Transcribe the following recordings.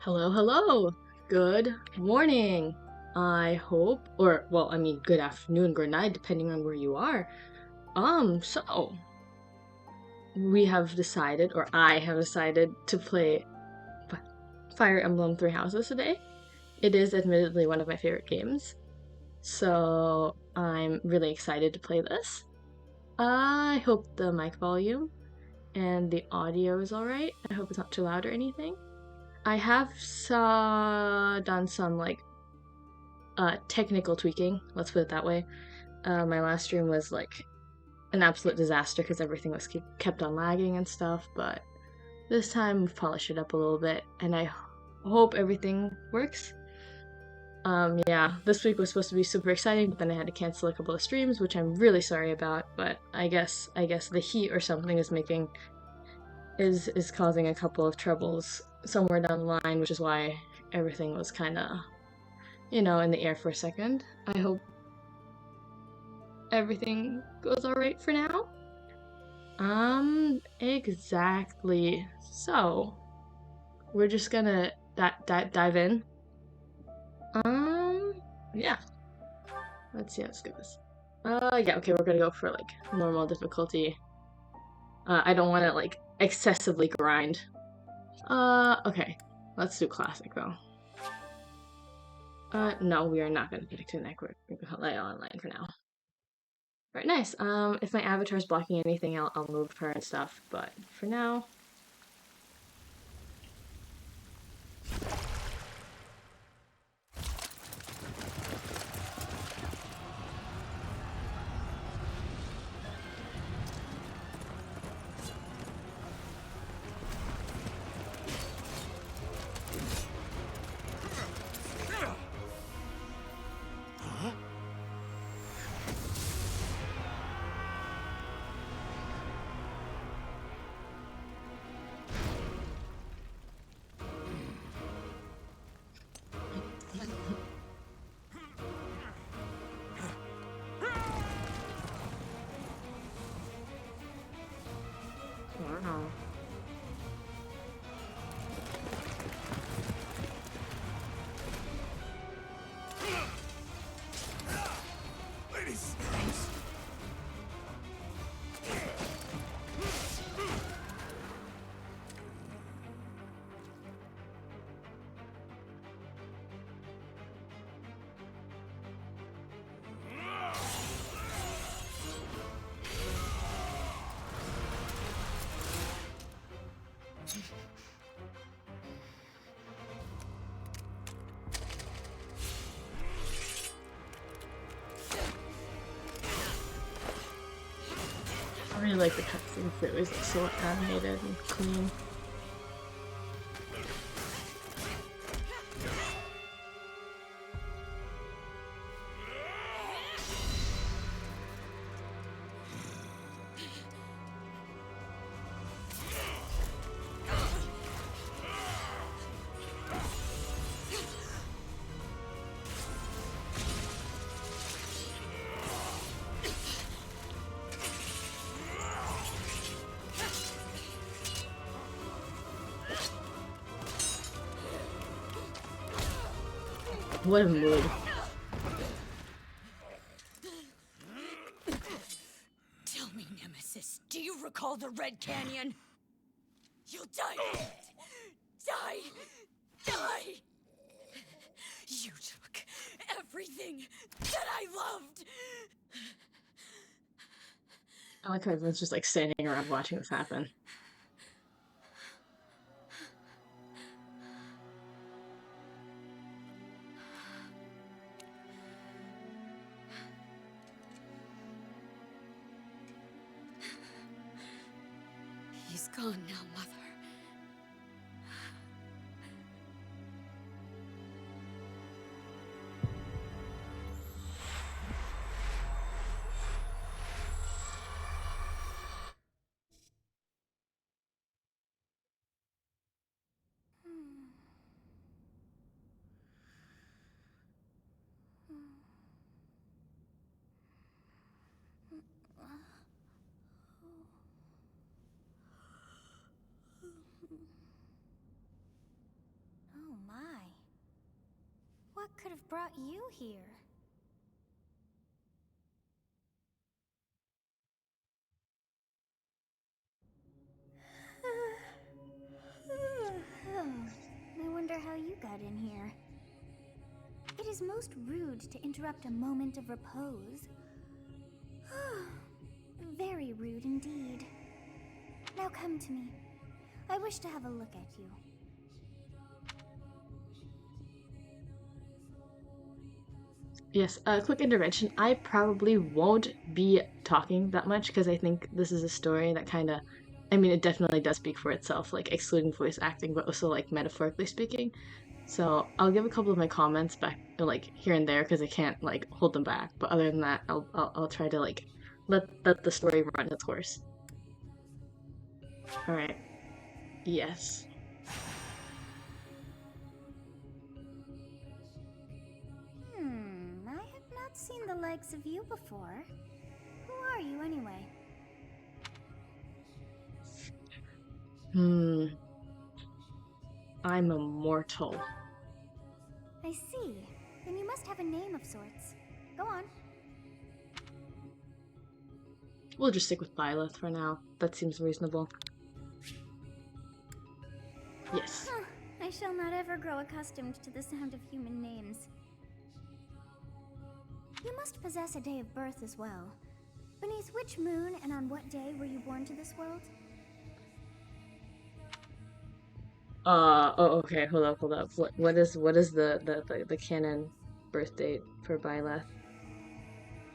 Hello, hello. Good morning. I hope, or well, I mean, good afternoon, good night, depending on where you are. So we have decided, or I have decided to play Fire Emblem Three Houses today. It is admittedly one of my favorite games, so I'm really excited to play this. I hope the mic volume and the audio is alright. I hope it's not too loud or anything. I have done some technical tweaking, let's put it that way. My last stream was like an absolute disaster because everything was kept on lagging and stuff, but this time we've polished it up a little bit, and I hope everything works. Yeah, this week was supposed to be super exciting, but then I had to cancel a couple of streams, which I'm really sorry about, but I guess the heat or something is causing a couple of troubles somewhere down the line, which is why everything was kinda, in the air for a second. I hope everything goes alright for now. Exactly. So, we're just gonna dive in. Yeah. Let's see how this goes. Yeah, okay, we're gonna go for like normal difficulty. I don't want to like excessively grind. Okay. Let's do classic though. No, we are not gonna connect to the network. We're gonna play online for now. Alright, nice. If my avatar's blocking anything, I'll move her and stuff, but for now. Wow. I really like the cutscenes. It was like, so animated and clean. What a mood. Tell me, Nemesis, do you recall the Red Canyon? You'll die! Die! Die! You took everything that I loved! I like how everyone's just like standing around watching this happen. He's gone now, Mother. have brought you here? I wonder how you got in here. It is most rude to interrupt a moment of repose. Very rude indeed. Now come to me. I wish to have a look at you. Yes, a quick intervention. I probably won't be talking that much because I think this is a story that kind of, I mean, it definitely does speak for itself, like excluding voice acting, but also like metaphorically speaking. So I'll give a couple of my comments back, like here and there, because I can't like hold them back. But other than that, I'll try to like let the story run its course. All right. Yes. I have not seen the likes of you before. Who are you anyway? Hmm. I'm immortal. I see. Then you must have a name of sorts. Go on. We'll just stick with Byleth for now. That seems reasonable. Yes. Huh. I shall not ever grow accustomed to the sound of human names. You must possess a day of birth as well. Beneath which moon and on what day were you born to this world? Oh, okay, hold up. What is the canon birth date for Byleth?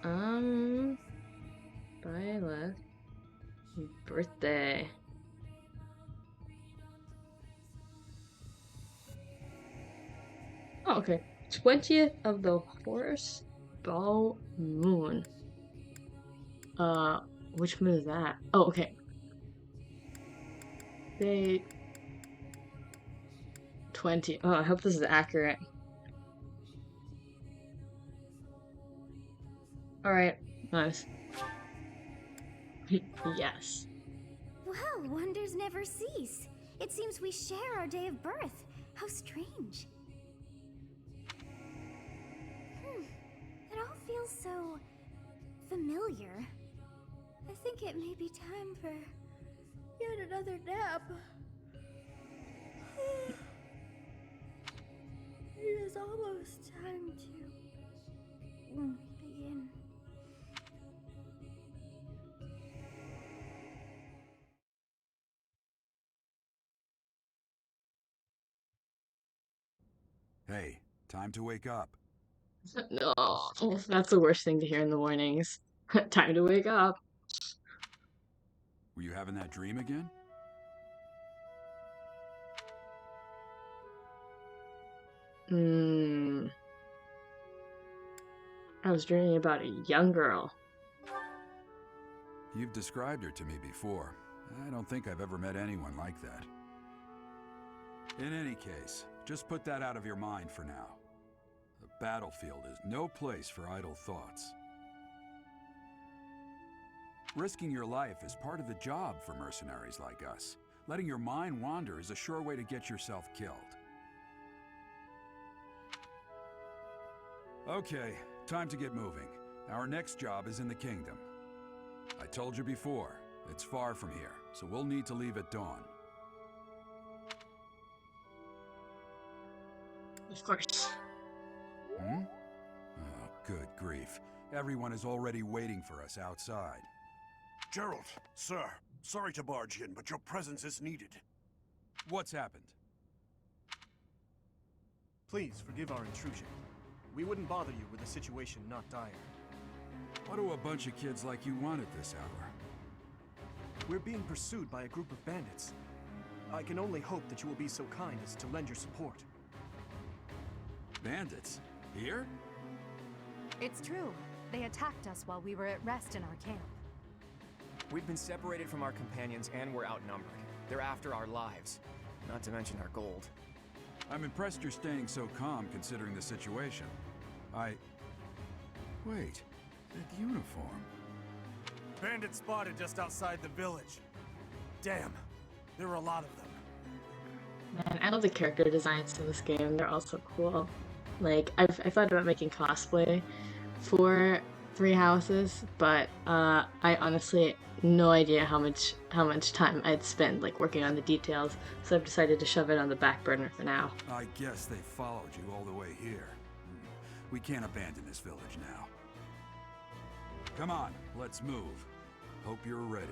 Um, Byleth birthday. Oh, okay. 20th of the Horse Bow Moon. Uh, which moon is that? Oh, okay. Date 20. Oh, I hope this is accurate. All right, nice. Yes. Well, wonders never cease. It seems we share our day of birth. How strange. It all feels so familiar. I think it may be time for yet another nap. It is almost time to begin. Hey, time to wake up. No, that's the worst thing to hear in the mornings. Time to wake up. Were you having that dream again? Hmm. I was dreaming about a young girl. You've described her to me before. I don't think I've ever met anyone like that. In any case, just put that out of your mind for now. The battlefield is no place for idle thoughts. Risking your life is part of the job for mercenaries like us. Letting your mind wander is a sure way to get yourself killed. Okay, time to get moving. Our next job is in the kingdom. I told you before, it's far from here, so we'll need to leave at dawn. Of course. Hmm? Oh, good grief. Everyone is already waiting for us outside. Gerald, sir, sorry to barge in, but your presence is needed. What's happened? Please forgive our intrusion. We wouldn't bother you with a situation not dire. What do a bunch of kids like you want at this hour? We're being pursued by a group of bandits. I can only hope that you will be so kind as to lend your support. Bandits? Here? It's true. They attacked us while we were at rest in our camp. We've been separated from our companions and we're outnumbered. They're after our lives, not to mention our gold. I'm impressed you're staying so calm considering the situation. Wait, that uniform. Bandits spotted just outside the village. Damn, there were a lot of them. Man, I love the character designs to this game. They're all so cool. Like, I thought about making cosplay for Three Houses, but I honestly no idea how much time I'd spend like working on the details, so I've decided to shove it on the back burner for now. I guess they followed you all the way here. We can't abandon this village now. Come on, let's move. Hope you're ready.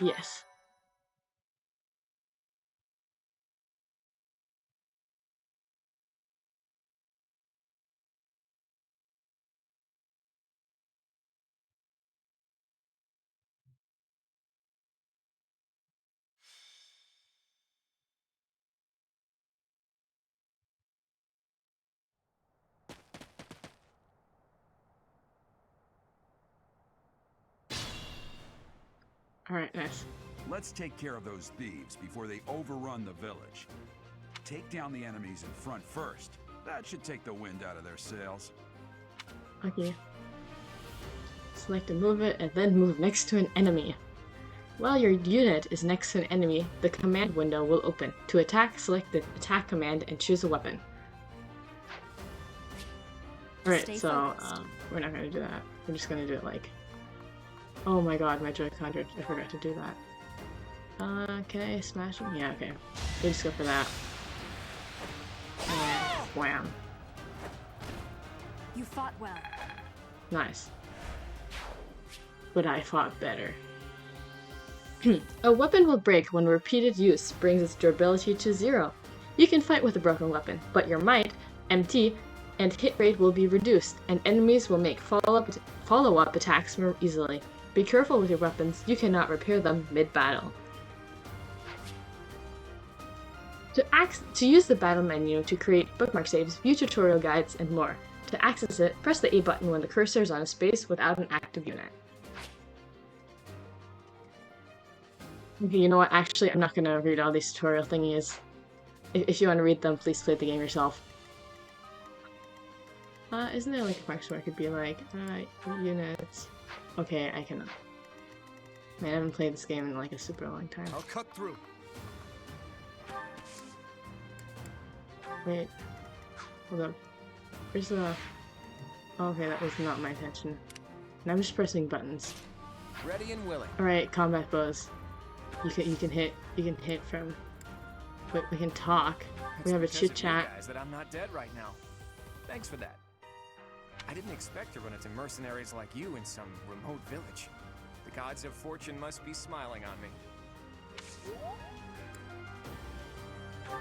Yes. Alright, nice. Let's take care of those thieves before they overrun the village. Take down the enemies in front first. That should take the wind out of their sails. Okay. Select a movement and then move next to an enemy. While your unit is next to an enemy, the command window will open. To attack, select the attack command and choose a weapon. Alright, so we're not gonna do that. We're just gonna do it like... Oh my god, my Joy-Con, I forgot to do that. Can I smash him? Yeah, okay. We'll just go for that. And wham. You fought well. Nice. But I fought better. A weapon will break when repeated use brings its durability to 0. You can fight with a broken weapon, but your might, MT, and hit rate will be reduced, and enemies will make follow-up attacks more easily. Be careful with your weapons, you cannot repair them mid-battle. To use the battle menu to create bookmark saves, view tutorial guides, and more. To access it, press the A button when the cursor is on a space without an active unit. Okay, you know what? Actually, I'm not gonna read all these tutorial thingies. If you want to read them, please play the game yourself. Isn't there like a function where I could be like, units... Okay, I cannot. Man, I haven't played this game in like a super long time. I'll cut through. Wait. Hold up. Where's the... Okay, that was not my intention. And I'm just pressing buttons. Ready and willing. Alright, combat bows. You can hit from... Wait, we can talk. We have a chit chat. Guys, that I'm not dead right now. Thanks for that. I didn't expect to run into mercenaries like you in some remote village. The gods of fortune must be smiling on me.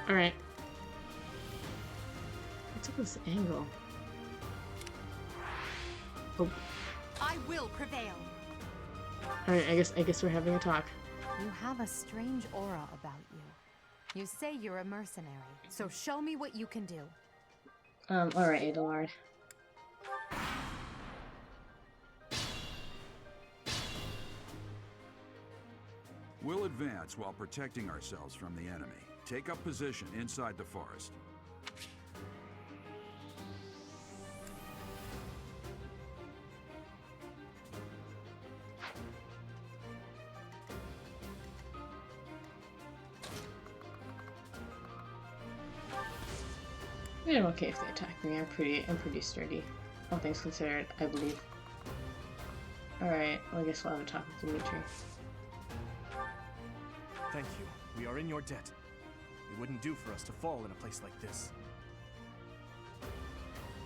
Alright. What's up with this angle? Oh. I will prevail. Alright, I guess we're having a talk. You have a strange aura about you. You say you're a mercenary, so show me what you can do. Alright, Adelard. We'll advance while protecting ourselves from the enemy. Take up position inside the forest. I'm okay if they attack me. I'm pretty sturdy. All things considered, I believe. Alright, well I guess we'll have a talk with Dimitri. Thank you. We are in your debt. It wouldn't do for us to fall in a place like this.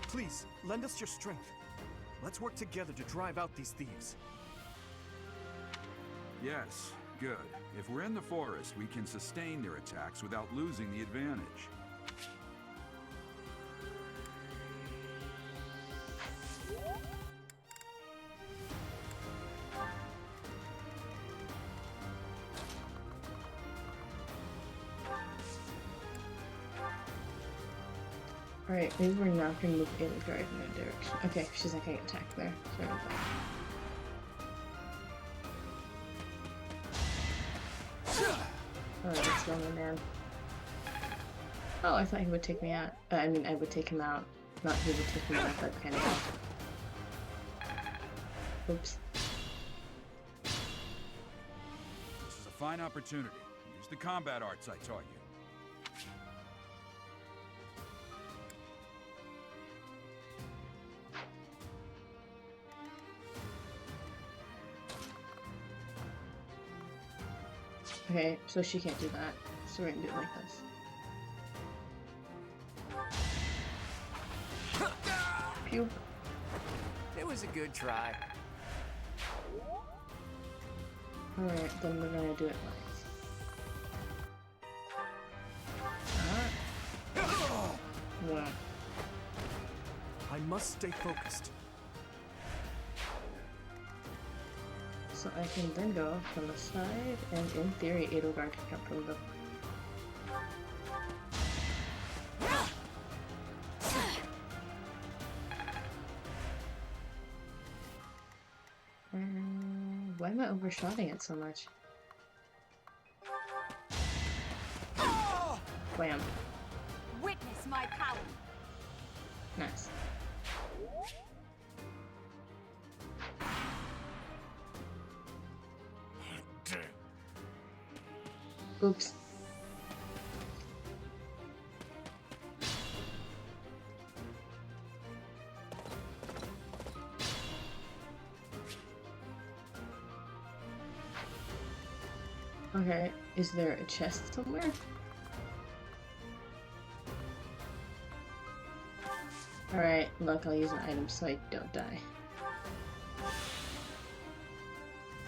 Please, lend us your strength. Let's work together to drive out these thieves. Yes, good. If we're in the forest, we can sustain their attacks without losing the advantage. Alright, maybe we're not gonna move Adelgard in that direction. Okay, she's not gonna get attacked there. Sorry about that. Oh, that's wrong, man. Oh, I thought he would take me out. I mean, I would take him out. Not he would take me out, but kind of. Oops. This is a fine opportunity. Use the combat arts I taught you. Okay, so she can't do that. So we're gonna do it like this. Pew. It was a good try. Alright, then we're gonna do it like yeah. I must stay focused. So I can then go from the side, and in theory, Edelgard can come from the... Why am I overshotting it so much? Wham. Witness my power. Nice. Oops. Okay, is there a chest somewhere? Alright, look, I'll use an item so I don't die.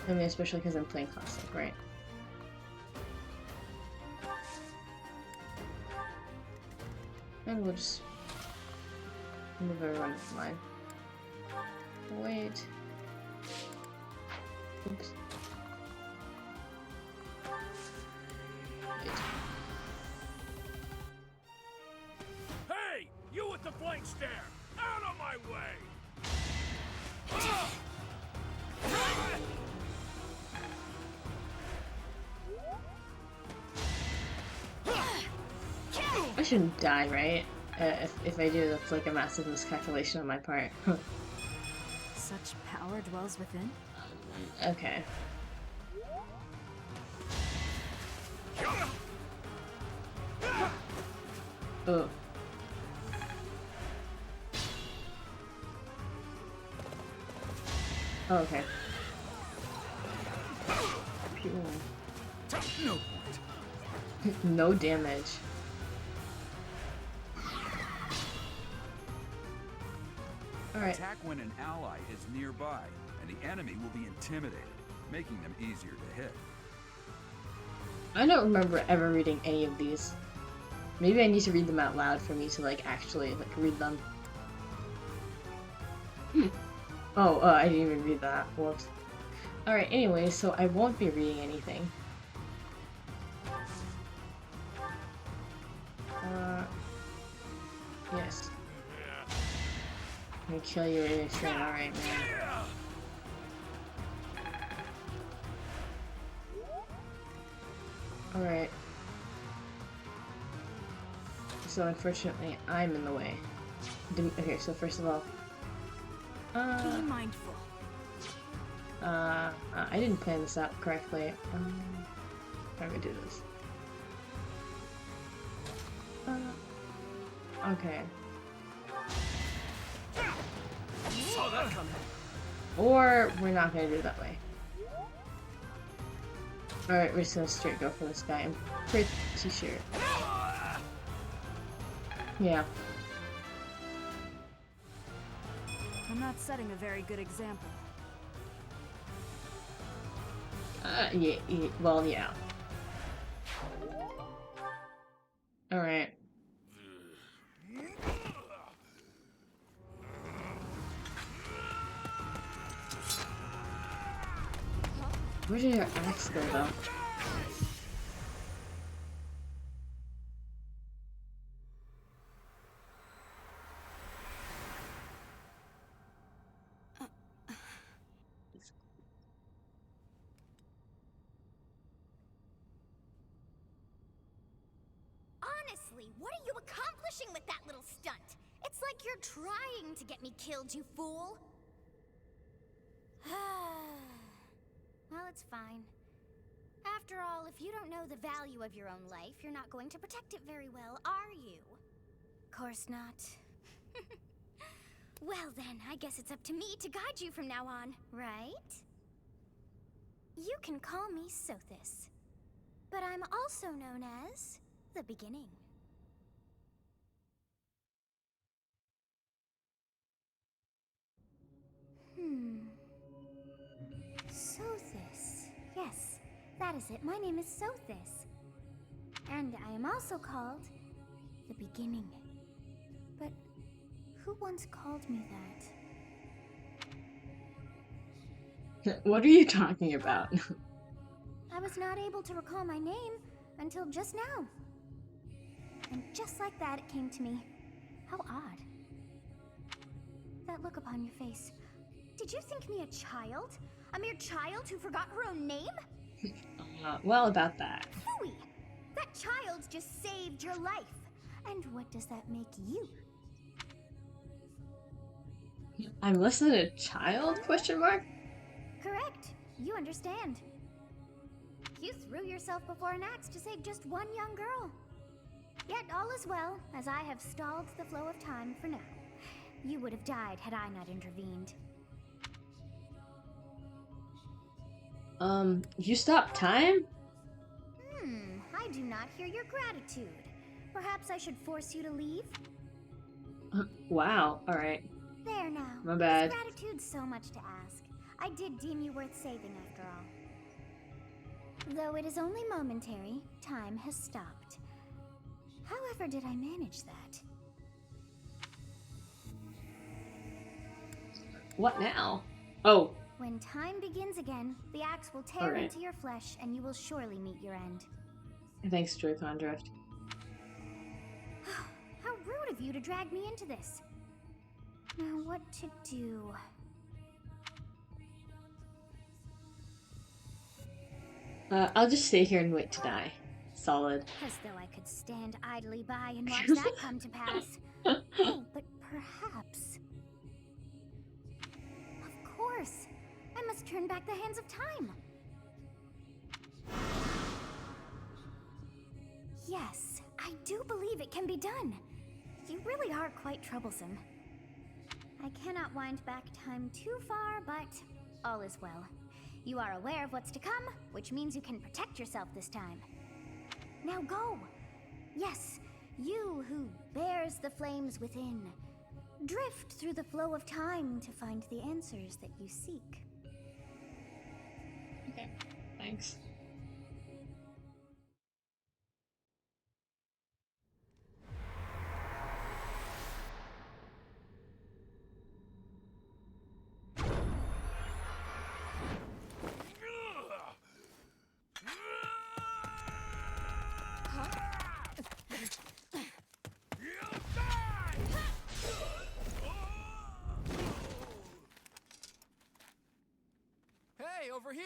I mean, especially because I'm playing Classic, right? And we'll just move everyone to mine. Wait. Oops. Wait. Hey! You with the flank stare! Out of my way! I shouldn't die, right? If I do, that's like a massive miscalculation on my part. Such power dwells within. Okay. Oh. Oh, okay. Pew. No point. No damage. Alright. Attack when an ally is nearby, and the enemy will be intimidated, making them easier to hit. I don't remember ever reading any of these. Maybe I need to read them out loud for me to like actually like read them. Oh, I didn't even read that. Whoops. Alright, anyway, so I won't be reading anything. Yes. I'm gonna kill you in a train, alright, man. Alright. So unfortunately, I'm in the way. Okay, so first of all... Be mindful. I didn't plan this out correctly. How do I do this? Okay. Saw that coming. Or we're not gonna do it that way. Alright, we're just gonna straight go for this guy. I'm pretty sure. Yeah. I'm not setting a very good example. Yeah, well, yeah. Alright. Where did your axe go, though? Honestly, what are you accomplishing with that little stunt? It's like you're trying to get me killed, you fool. Well, it's fine. After all, if you don't know the value of your own life, you're not going to protect it very well, are you? Course not. Well then, I guess it's up to me to guide you from now on, right? You can call me Sothis, but I'm also known as the Beginning. Sothis. Yes, that is it. My name is Sothis. And I am also called the Beginning. But who once called me that? What are you talking about? I was not able to recall my name until just now. And just like that, it came to me. How odd. That look upon your face. Did you think me a child? A mere child who forgot her own name? Well, about that. Phooey! That child just saved your life. And what does that make you? I'm less than a child? Question mark? Correct. You understand. You threw yourself before an axe to save just one young girl. Yet all is well, as I have stalled the flow of time for now. You would have died had I not intervened. You stopped time? I do not hear your gratitude. Perhaps I should force you to leave? Wow, alright. There now. My bad. Is gratitude so much to ask? I did deem you worth saving after all. Though it is only momentary, time has stopped. However did I manage that? What now? Oh. When time begins again, the axe will tear Alright. into your flesh and you will surely meet your end. Thanks, Joy-Con Drift. How rude of you to drag me into this. Now what to do? I'll just stay here and wait to die. Solid. As though I could stand idly by and watch that come to pass. Oh, but perhaps... Of course! I must turn back the hands of time! Yes, I do believe it can be done. You really are quite troublesome. I cannot wind back time too far, but all is well. You are aware of what's to come, which means you can protect yourself this time. Now go! Yes, you who bears the flames within. Drift through the flow of time to find the answers that you seek. Okay, thanks. Hey, over here!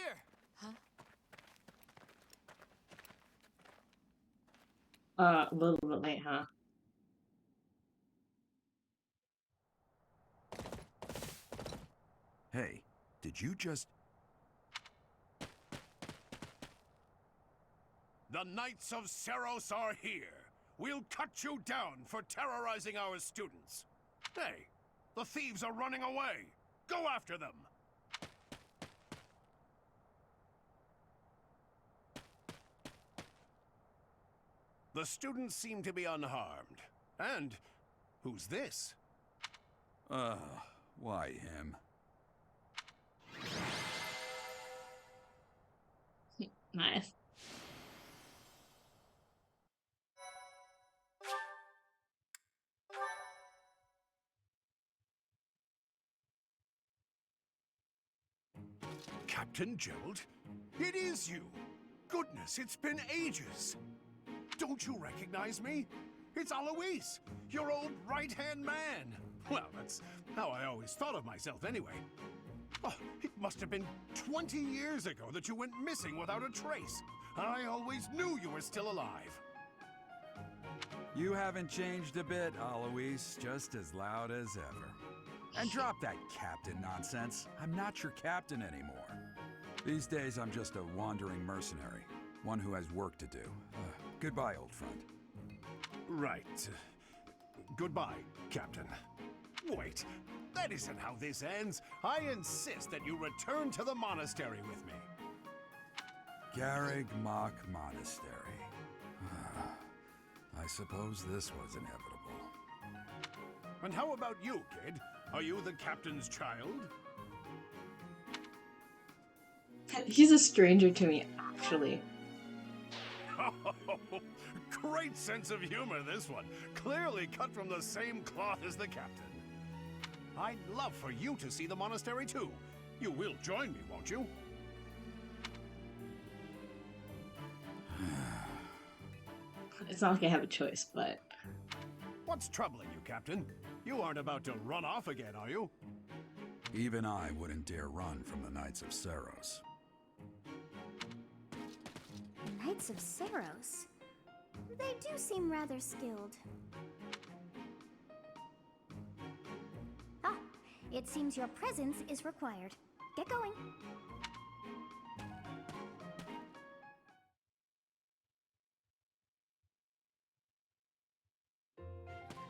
A little bit late, huh? Hey, did you just... The Knights of Seros are here. We'll cut you down for terrorizing our students. Hey, the thieves are running away. Go after them. The students seem to be unharmed. And who's this? Why him? Nice. Captain Gerald? It is you! Goodness, it's been ages! Don't you recognize me? It's Alois, your old right-hand man! Well, that's how I always thought of myself anyway. Oh, it must have been 20 years ago that you went missing without a trace. I always knew you were still alive. You haven't changed a bit, Alois. Just as loud as ever. And drop that captain nonsense. I'm not your captain anymore. These days, I'm just a wandering mercenary. One who has work to do. Goodbye, old friend. Right. Goodbye, Captain. Wait, that isn't how this ends. I insist that you return to the monastery with me. Garreg Mach Monastery. I suppose this was inevitable. And how about you, kid? Are you the captain's child? He's a stranger to me, actually. Oh, great sense of humor, this one. Clearly cut from the same cloth as the captain. I'd love for you to see the monastery too. You will join me, won't you? It's not like I have a choice, but... What's troubling you, Captain? You aren't about to run off again, are you? Even I wouldn't dare run from the Knights of Seros. Knights of Seros? They do seem rather skilled. Ah, it seems your presence is required. Get going.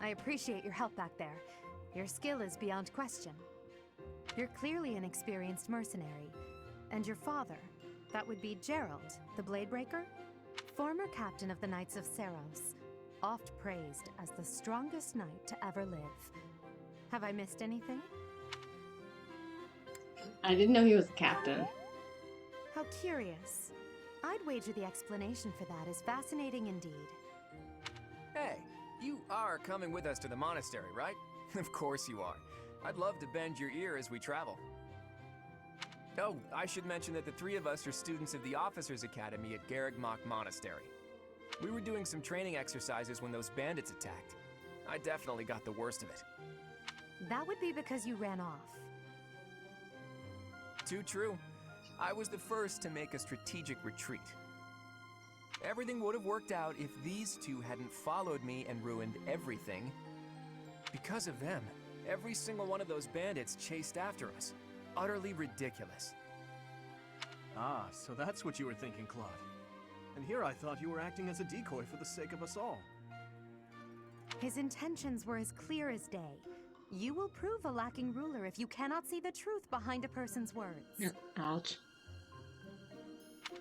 I appreciate your help back there. Your skill is beyond question. You're clearly an experienced mercenary. And your father, that would be Gerald, the Bladebreaker? Former captain of the Knights of Seros, oft praised as the strongest knight to ever live. Have I missed anything? I didn't know he was a captain. How curious. I'd wager the explanation for that is fascinating indeed. Hey, you are coming with us to the monastery, right? Of course you are. I'd love to bend your ear as we travel. Oh, I should mention that the three of us are students of the Officers' Academy at Garreg Mach Monastery. We were doing some training exercises when those bandits attacked. I definitely got the worst of it. That would be because you ran off. Too true. I was the first to make a strategic retreat. Everything would have worked out if these two hadn't followed me and ruined everything. Because of them, every single one of those bandits chased after us. Utterly ridiculous. Ah, so that's what you were thinking, Claude. And here I thought you were acting as a decoy for the sake of us all. His intentions were as clear as day. You will prove a lacking ruler if you cannot see the truth behind a person's words. Ouch.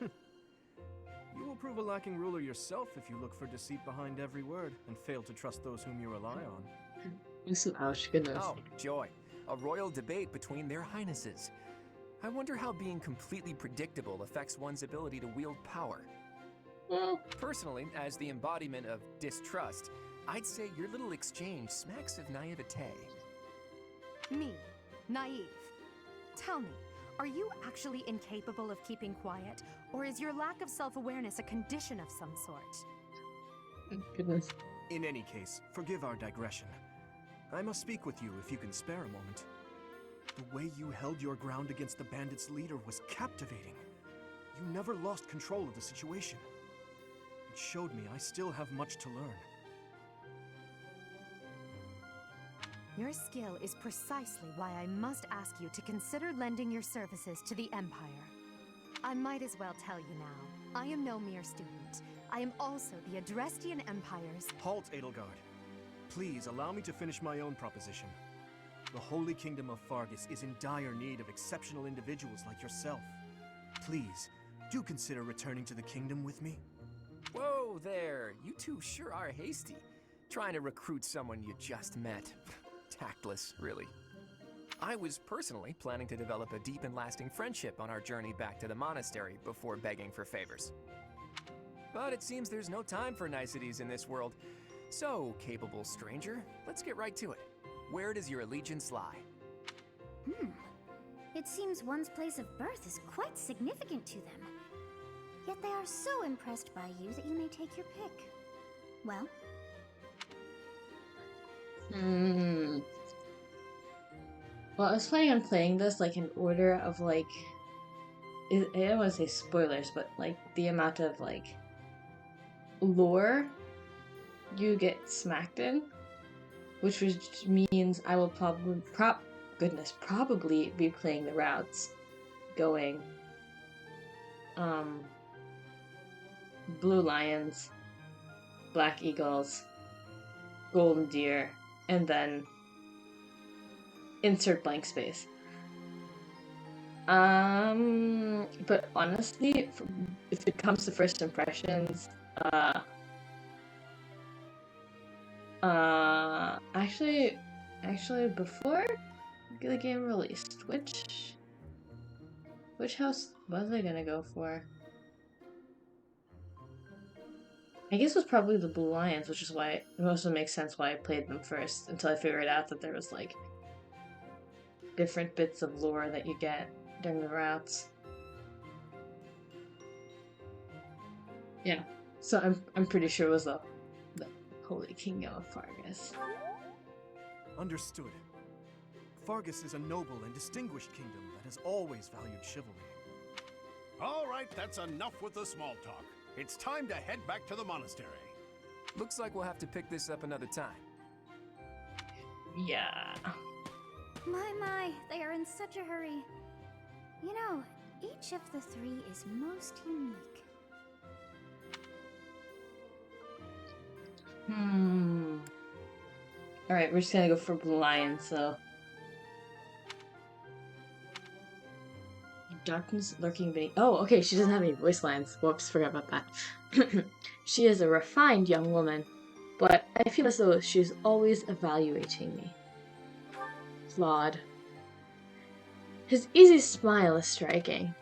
You will prove a lacking ruler yourself if you look for deceit behind every word and fail to trust those whom you rely on. Ouch, goodness. Oh, joy. A royal debate between their highnesses. I wonder how being completely predictable affects one's ability to wield power. Well, Personally, as the embodiment of distrust, I'd say your little exchange smacks of naivete. Me, naive. Tell me, are you actually incapable of keeping quiet, or is your lack of self-awareness a condition of some sort? goodness. In any case, forgive our digression. I must speak with you if you can spare a moment. The way you held your ground against the bandits' leader was captivating. You never lost control of the situation. It showed me I still have much to learn. Your skill is precisely why I must ask you to consider lending your services to the Empire. I might as well tell you now, I am no mere student. I am also the Adrestian Empire's... Halt, Edelgard. Please allow me to finish my own proposition. The Holy Kingdom of Fargus is in dire need of exceptional individuals like yourself. Please, do consider returning to the kingdom with me. Whoa there, you two sure are hasty. Trying to recruit someone you just met. Tactless, really. I was personally planning to develop a deep and lasting friendship on our journey back to the monastery before begging for favors. But it seems there's no time for niceties in this world. So, capable stranger, let's get right to it. Where does your allegiance lie? It seems one's place of birth is quite significant to them. Yet they are so impressed by you that you may take your pick. Well? Well, I was planning on playing this like in order of like, I don't want to say spoilers, but like the amount of like lore you get smacked in, which means I will goodness, probably be playing the routes going blue lions, black eagles, golden deer, and then insert blank space. But honestly, if it comes to first impressions, actually, before the game released, which house was I gonna go for? I guess it was probably the Blue Lions, which is why it also makes sense why I played them first until I figured out that there was like different bits of lore that you get during the routes. Yeah, so I'm pretty sure it was the Holy Kingdom of Fargus. Understood. Fargus is a noble and distinguished kingdom that has always valued chivalry. All right, that's enough with the small talk. It's time to head back to the monastery. Looks like we'll have to pick this up another time. Yeah. My, they are in such a hurry. You know, each of the three is most unique. Alright, we're just gonna go for Blue Lion, so. Darkness lurking beneath. Oh, okay, she doesn't have any voice lines. Whoops, forgot about that. She is a refined young woman, but I feel as though she's always evaluating me. Flawed. His easy smile is striking,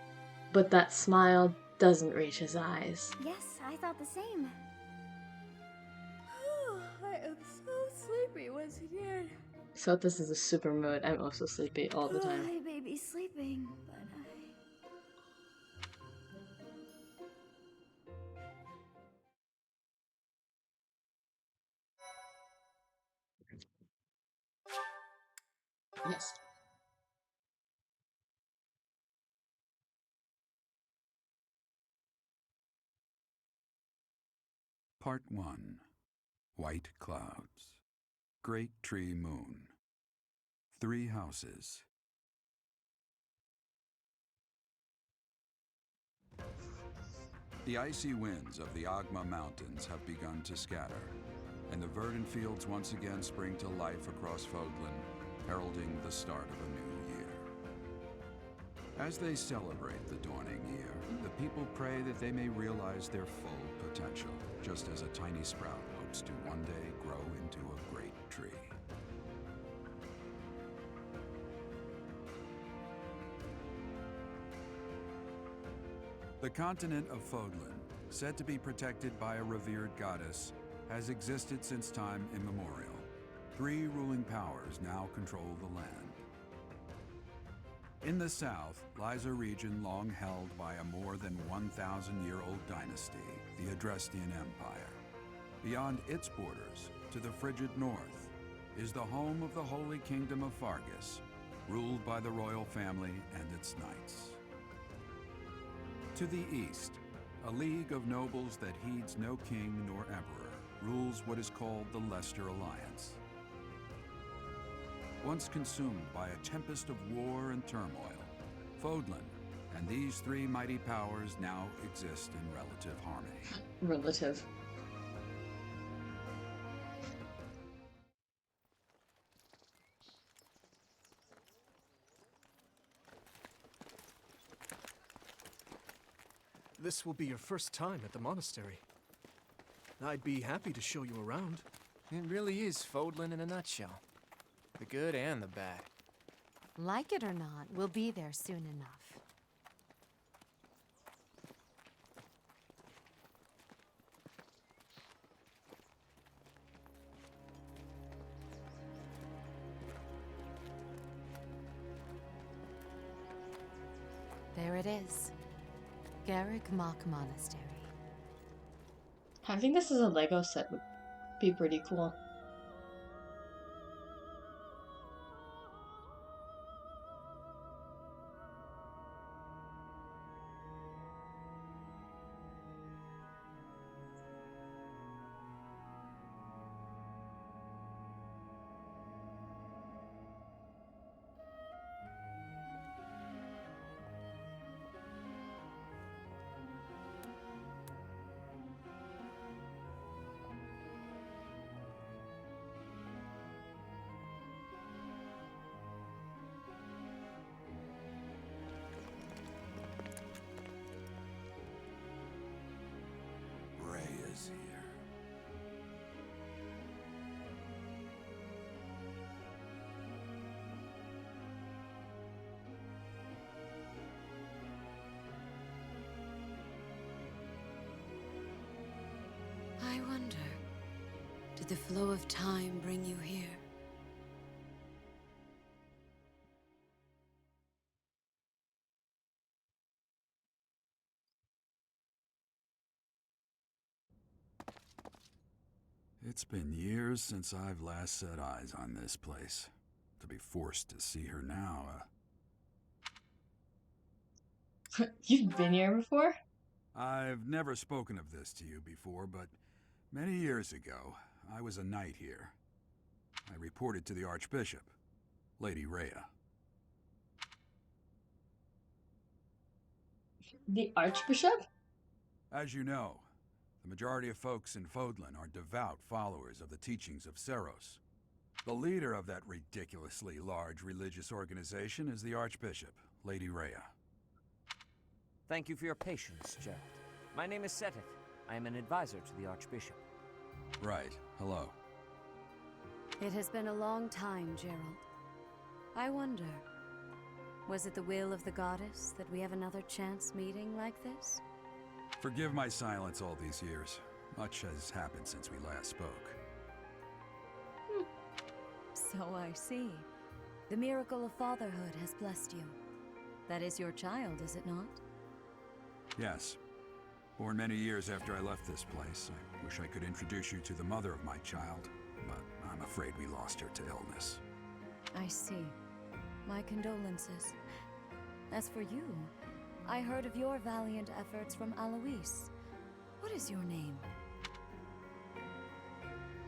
but that smile doesn't reach his eyes. Yes, I thought the same. I am so sleepy once again. So this is a super mood. I'm also sleepy all the time. I may be sleeping, but Yes. Part 1. White Clouds. Great Tree Moon. 3 houses. The icy winds of the Agma Mountains have begun to scatter, and the verdant fields once again spring to life across Fodlan, heralding the start of a new year. As they celebrate the dawning year, the people pray that they may realize their full potential, just as a tiny sprout hopes to one day grow into a great tree. The continent of Fodlan, said to be protected by a revered goddess, has existed since time immemorial. 3 ruling powers now control the land. In the south lies a region long held by a more than 1,000-year-old dynasty, the Adrestian Empire. Beyond its borders, to the frigid north, is the home of the Holy Kingdom of Fargus, ruled by the royal family and its knights. To the east, a league of nobles that heeds no king nor emperor rules what is called the Leicester Alliance. Once consumed by a tempest of war and turmoil, Fodlan and these 3 mighty powers now exist in relative harmony. Relative. This will be your first time at the monastery. I'd be happy to show you around. It really is Fodlan in a nutshell. The good and the bad. Like it or not, we'll be there soon enough. There it is. Garrick Mock Monastery. Having this as a Lego set would be pretty cool. wonder, did the flow of time bring you here? It's been years since I've last set eyes on this place. To be forced to see her now, You've been here before? I've never spoken of this to you before, but many years ago, I was a knight here. I reported to the Archbishop, Lady Rhea. The Archbishop? As you know, the majority of folks in Fodlan are devout followers of the teachings of Seros. The leader of that ridiculously large religious organization is the Archbishop, Lady Rhea. Thank you for your patience, Gerald. My name is Seteth. I am an advisor to the Archbishop. Right. Hello. It has been a long time, Gerald. I wonder, was it the will of the goddess that we have another chance meeting like this? Forgive my silence all these years. Much has happened since we last spoke. So I see. The miracle of fatherhood has blessed you. That is your child, is it not? Yes. Born many years after I left this place, I wish I could introduce you to the mother of my child, but I'm afraid we lost her to illness. I see. My condolences. As for you, I heard of your valiant efforts from Alois. What is your name?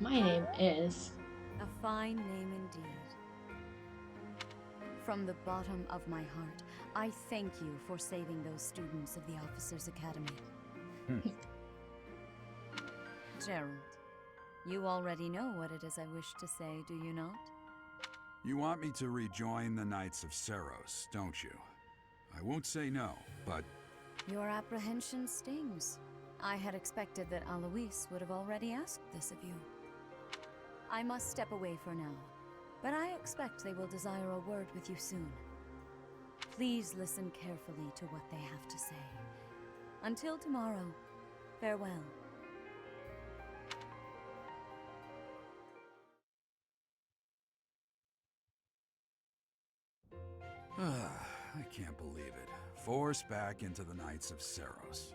My name is... A fine name indeed. From the bottom of my heart, I thank you for saving those students of the Officers' Academy. Gerald, you already know what it is I wish to say, do you not? You want me to rejoin the Knights of Seros, don't you? I won't say no, but... Your apprehension stings. I had expected that Alois would have already asked this of you. I must step away for now, but I expect they will desire a word with you soon. Please listen carefully to what they have to say. Until tomorrow, farewell. I can't believe it. Forced back into the Knights of Seros.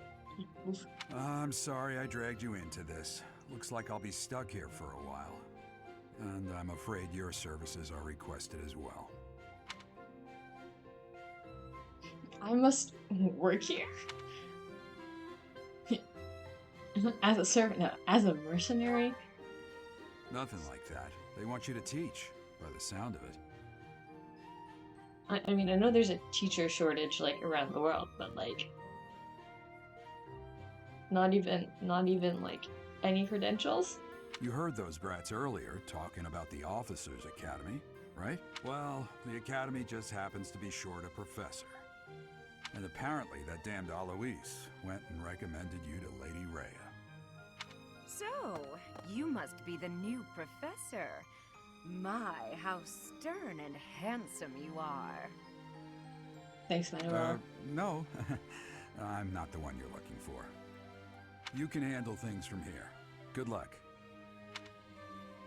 I'm sorry I dragged you into this. Looks like I'll be stuck here for a while. And I'm afraid your services are requested as well. I must work here? As a servant? No, as a mercenary? Nothing like that. They want you to teach, by the sound of it. I mean, I know there's a teacher shortage, like, around the world, but, like... Not even, like, any credentials? You heard those brats earlier talking about the Officers' Academy, right? Well, the Academy just happens to be short a professor. And apparently that damned Alois went and recommended you to Lady Rhea. So, you must be the new professor. My, how stern and handsome you are. Thanks, Manuel. No. I'm not the one you're looking for. You can handle things from here. Good luck.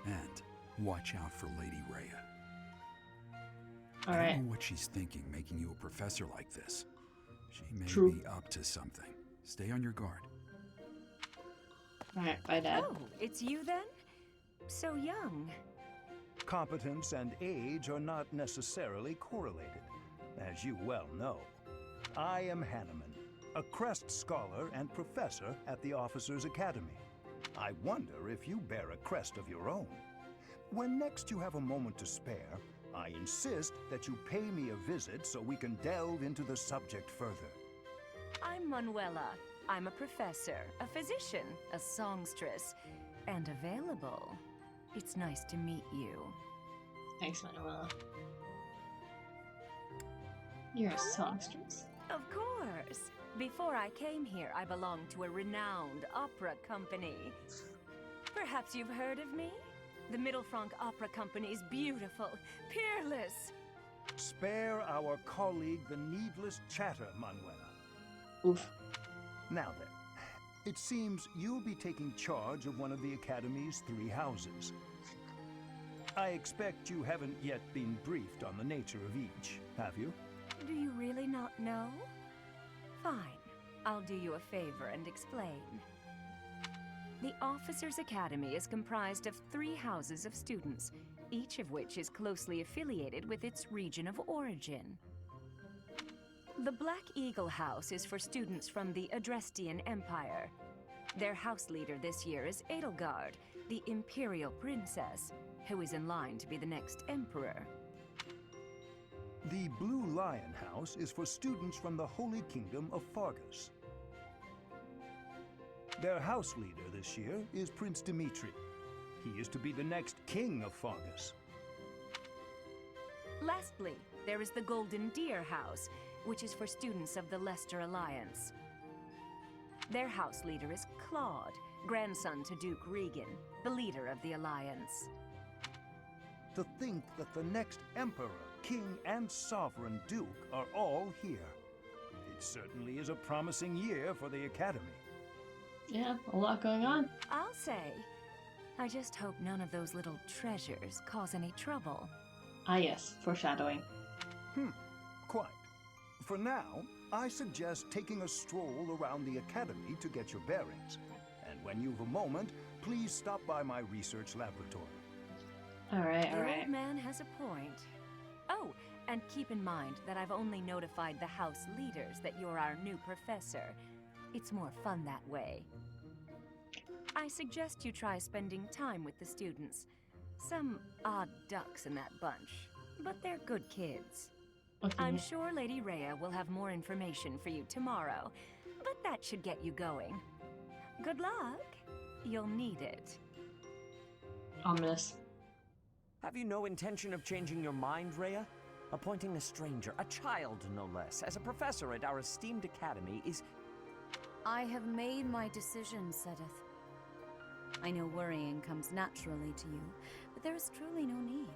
And watch out for Lady Rhea. I don't know what she's thinking, making you a professor like this. She may be up to something. Stay on your guard. Alright, bye, Dad. Oh, it's you then? So young. Competence and age are not necessarily correlated, as you well know. I am Hanneman, a Crest Scholar and Professor at the Officers' Academy. I wonder if you bear a crest of your own. When next you have a moment to spare, I insist that you pay me a visit so we can delve into the subject further. I'm Manuela. I'm a professor, a physician, a songstress, and available. It's nice to meet you. Thanks, Manuela. You're a songstress? Of course. Before I came here, I belonged to a renowned opera company. Perhaps you've heard of me? The Middlefranc Opera Company is beautiful, peerless. Spare our colleague the needless chatter, Manuela. Oof. Now then, It seems you'll be taking charge of one of the Academy's 3 houses. I expect you haven't yet been briefed on the nature of each, have you? Do you really not know? Fine. I'll do you a favor and explain. The Officers' Academy is comprised of 3 houses of students, each of which is closely affiliated with its region of origin. The Black Eagle House is for students from the Adrestian Empire. Their house leader this year is Edelgard, the Imperial Princess, who is in line to be the next Emperor. The Blue Lion House is for students from the Holy Kingdom of Fargus. Their house leader this year is Prince Dimitri. He is to be the next king of Fargus. Lastly, there is the Golden Deer House, which is for students of the Leicester Alliance. Their house leader is Claude, grandson to Duke Regan, the leader of the Alliance. To think that the next Emperor, King, and Sovereign Duke are all here. It certainly is a promising year for the Academy. Yeah, a lot going on. I'll say. I just hope none of those little treasures cause any trouble. Ah yes, foreshadowing. Quite. For now, I suggest taking a stroll around the Academy to get your bearings. And when you've a moment, please stop by my research laboratory. Alright, The alright. old man has a point. Oh, and keep in mind that I've only notified the house leaders that you're our new professor. It's more fun that way. I suggest you try spending time with the students. Some odd ducks in that bunch, but they're good kids. Okay. I'm sure Lady Rhea will have more information for you tomorrow, but that should get you going. Good luck. You'll need it. Ominous. Have you no intention of changing your mind, Rhea? Appointing a stranger, a child no less, as a professor at our esteemed academy is... I have made my decision, Sedith. I know worrying comes naturally to you, but there is truly no need.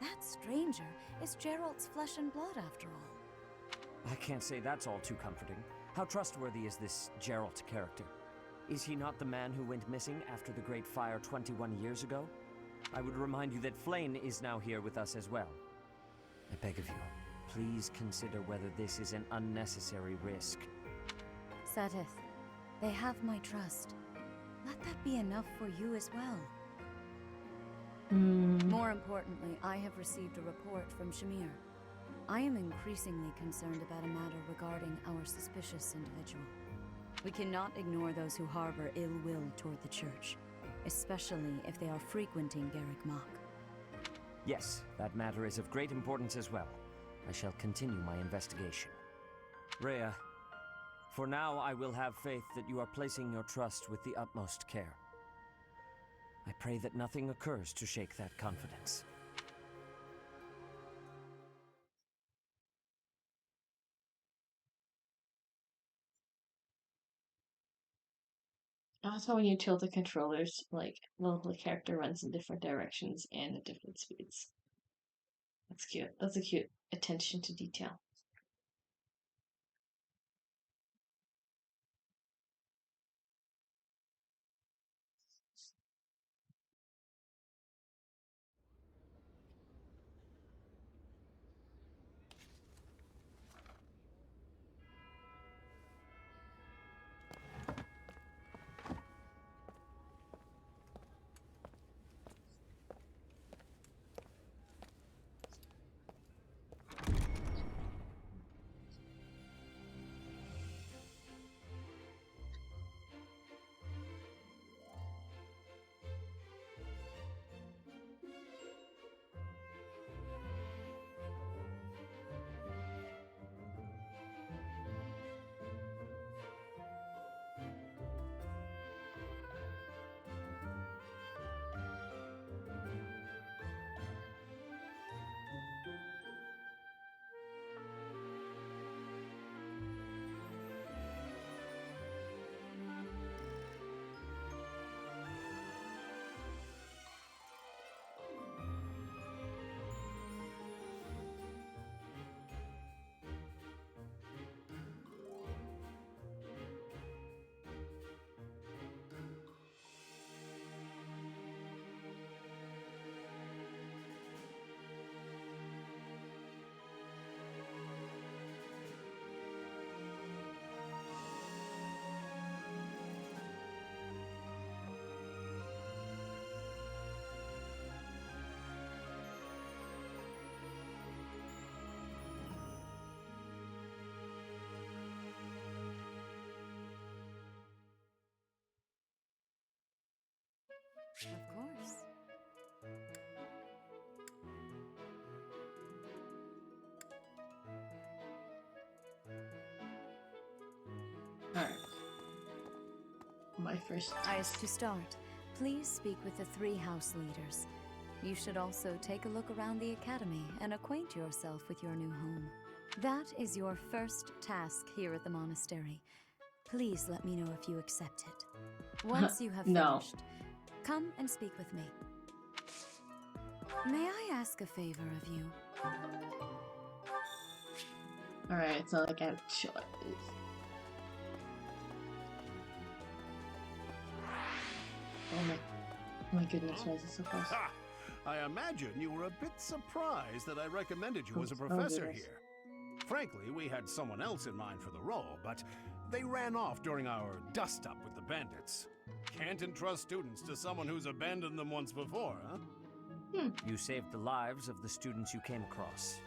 That stranger is Gerald's flesh and blood, after all. I can't say that's all too comforting. How trustworthy is this Geralt character? Is he not the man who went missing after the Great Fire 21 years ago? I would remind you that Flayn is now here with us as well. I beg of you, please consider whether this is an unnecessary risk. Sedith, they have my trust. Let that be enough for you as well. More importantly, I have received a report from Shamir. I am increasingly concerned about a matter regarding our suspicious individual. We cannot ignore those who harbor ill will toward the Church, especially if they are frequenting Garrick Mach. Yes, that matter is of great importance as well. I shall continue my investigation. Rhea, for now I will have faith that you are placing your trust with the utmost care. I pray that nothing occurs to shake that confidence. Also, when you tilt the controllers, like, the character runs in different directions and at different speeds. That's cute. That's a cute attention to detail. course. Alright. My first As to start, please speak with the 3 house leaders. You should also take a look around the academy and acquaint yourself with your new home. That is your first task here at the monastery. Please let me know if you accept it. Once you have No. finished, come and speak with me. May I ask a favor of you? Alright, it's not like I have a choice. Oh my goodness, why is it so close? Ha! I imagine you were a bit surprised that I recommended you as a Oh, professor goodness. here. Frankly, we had someone else in mind for the role, but they ran off during our dust-up with the bandits. Can't entrust students to someone who's abandoned them once before, huh? You saved the lives of the students you came across.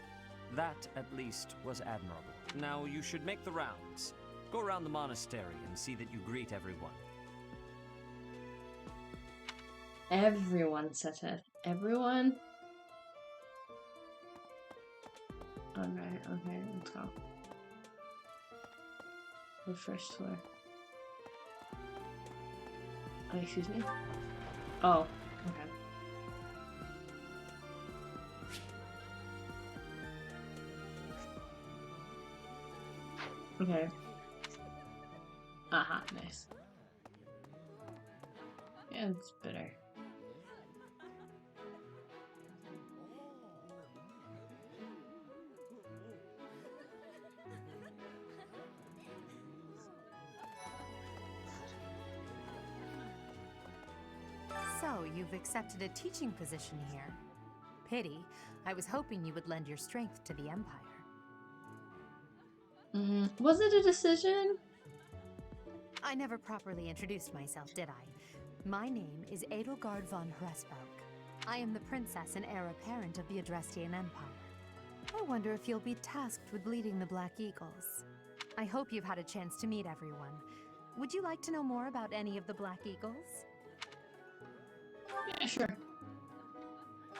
That, at least, was admirable. Now you should make the rounds. Go around the monastery and see that you greet everyone. Everyone, Seteth. Everyone? Okay, let's go. The first floor. Oh, excuse me? Oh, okay. Okay. Aha, nice. Yeah, it's better. So, you've accepted a teaching position here. Pity. I was hoping you would lend your strength to the Empire. Was it a decision? I never properly introduced myself, did I? My name is Edelgard von Hresbauk. I am the princess and heir apparent of the Adrestian Empire. I wonder if you'll be tasked with leading the Black Eagles. I hope you've had a chance to meet everyone. Would you like to know more about any of the Black Eagles? Yeah, sure.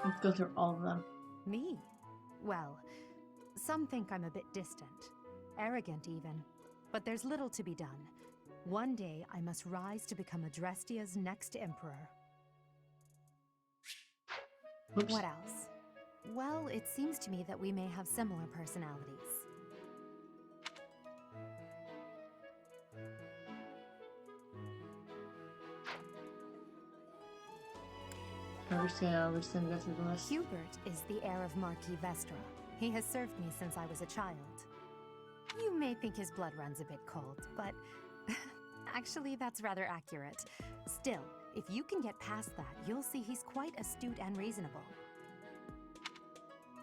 Let's go through all of them. Me? Well, some think I'm a bit distant. Arrogant, even. But there's little to be done. One day, I must rise to become Adrestia's next emperor. Oops. What else? Well, it seems to me that we may have similar personalities. We're just gonna go through the list. Hubert is the heir of Marquis Vestra. He has served me since I was a child. You may think his blood runs a bit cold, but actually that's rather accurate. Still, if you can get past that, you'll see he's quite astute and reasonable.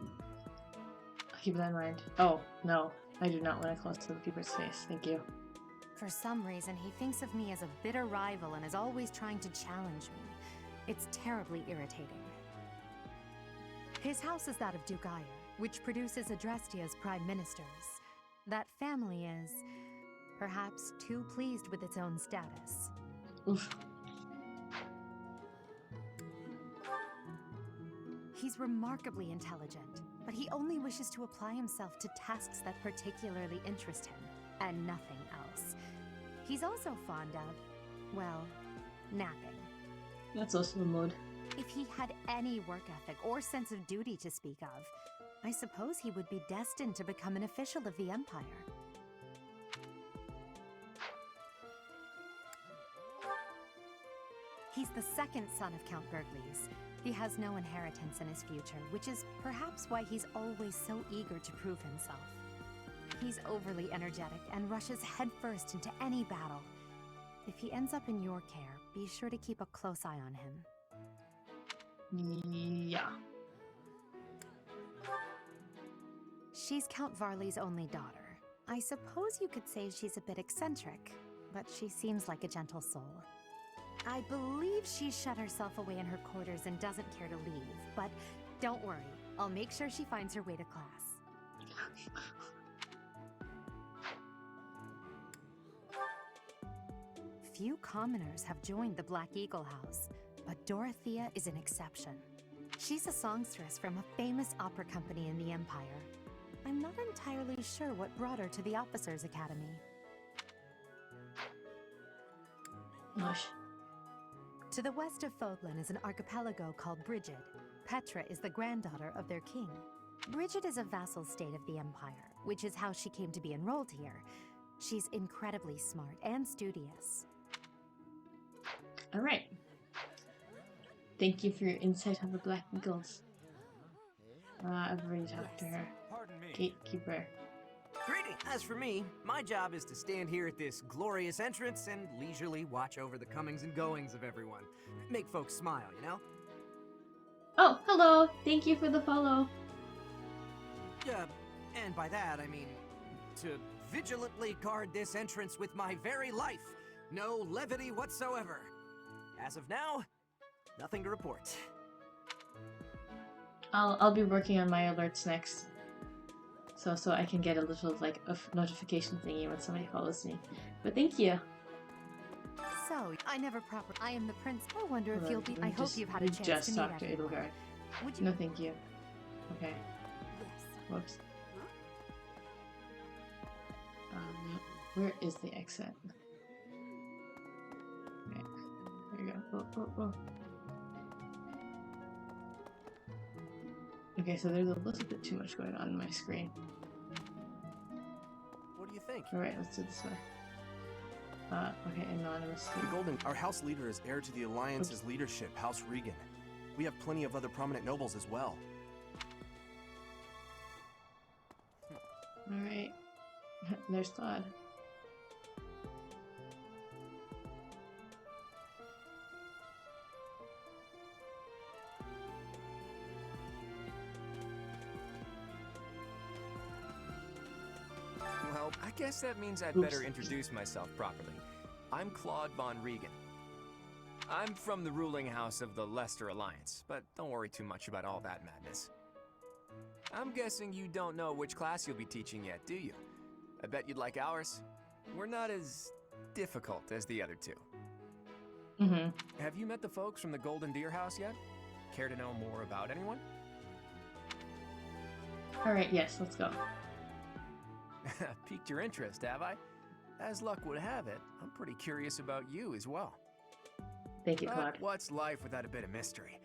I'll keep that in mind. Oh, no. I do not want to close to the people's face. Thank you. For some reason, he thinks of me as a bitter rival and is always trying to challenge me. It's terribly irritating. His house is that of Duke Ire, which produces Adrestia's prime ministers. That family is, perhaps, too pleased with its own status. Oof. He's remarkably intelligent, but he only wishes to apply himself to tasks that particularly interest him, and nothing else. He's also fond of, well, napping. That's also the mood. If he had any work ethic or sense of duty to speak of, I suppose he would be destined to become an official of the Empire. He's the second son of Count Berglies. He has no inheritance in his future, which is perhaps why he's always so eager to prove himself. He's overly energetic and rushes headfirst into any battle. If he ends up in your care, be sure to keep a close eye on him. Yeah. She's Count Varley's only daughter. I suppose you could say she's a bit eccentric, but she seems like a gentle soul. I believe she shut herself away in her quarters and doesn't care to leave, but don't worry, I'll make sure she finds her way to class. Few commoners have joined the Black Eagle House. but Dorothea is an exception. She's a songstress from a famous opera company in the Empire. I'm not entirely sure what brought her to the Officers' Academy. Mush. To the west of Fodlan is an archipelago called Brigid. Petra is the granddaughter of their king. Brigid is a vassal state of the Empire, which is how she came to be enrolled here. She's incredibly smart and studious. All right. Thank you for your insight on the Black Eagles. I've already talked to her. Pardon me. Gatekeeper. Greeting! As for me, my job is to stand here at this glorious entrance and leisurely watch over the comings and goings of everyone. Make folks smile, you know? Oh, hello. Thank you for the follow. And by that, I mean to vigilantly guard this entrance with my very life. No levity whatsoever. As of now, nothing to report. I'll be working on my alerts next. So I can get a little like a notification thingy when somebody follows me. But thank you. So, I never I am the prince. I wonder if you'll be. I hope you've had a chance to just meet talked to everyone. Edelgard. Would you? No, thank you. Okay. Yes. Whoops. Where is the exit? Okay. There you go. Oh. Okay, so there's a little bit too much going on in my screen. What do you think? Alright, let's do this way. Okay, anonymous. Golden, our house leader is heir to the Alliance's leadership, House Regan. We have plenty of other prominent nobles as well. Alright. There's Todd. Well, I guess that means I'd Oops. better introduce myself properly. I'm Claude von Regan. I'm from the ruling house of the Leicester Alliance, but don't worry too much about all that madness. I'm guessing you don't know which class you'll be teaching yet, do you? I bet you'd like ours. We're not as difficult as the other two. Mm-hmm. Have you met the folks from the Golden Deer House yet? Care to know more about anyone? Alright, yes, let's go. Piqued your interest, have I? As luck would have it, I'm pretty curious about you as well. Thank you, But Claude. what's life without a bit of mystery?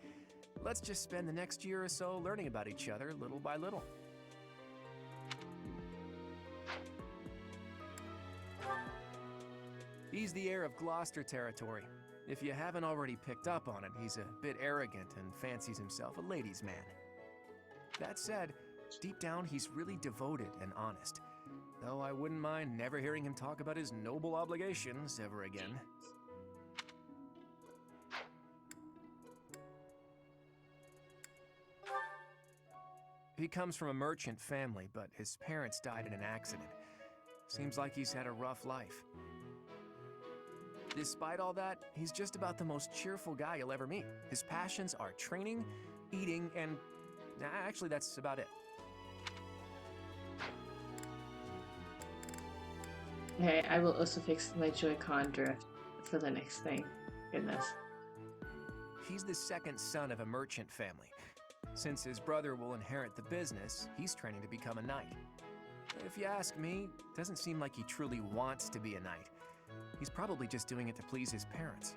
Let's just spend the next year or so learning about each other little by little. He's the heir of Gloucester territory. If you haven't already picked up on it, he's a bit arrogant and fancies himself a ladies' man. That said, deep down he's really devoted and honest. Though I wouldn't mind never hearing him talk about his noble obligations ever again. He comes from a merchant family, but his parents died in an accident. Seems like he's had a rough life. Despite all that, he's just about the most cheerful guy you'll ever meet. His passions are training, eating, and actually that's about it. Okay, I will also fix my Joy-Con drift for the next thing. Goodness. He's the second son of a merchant family. Since his brother will inherit the business, he's training to become a knight. If you ask me, it doesn't seem like he truly wants to be a knight. He's probably just doing it to please his parents.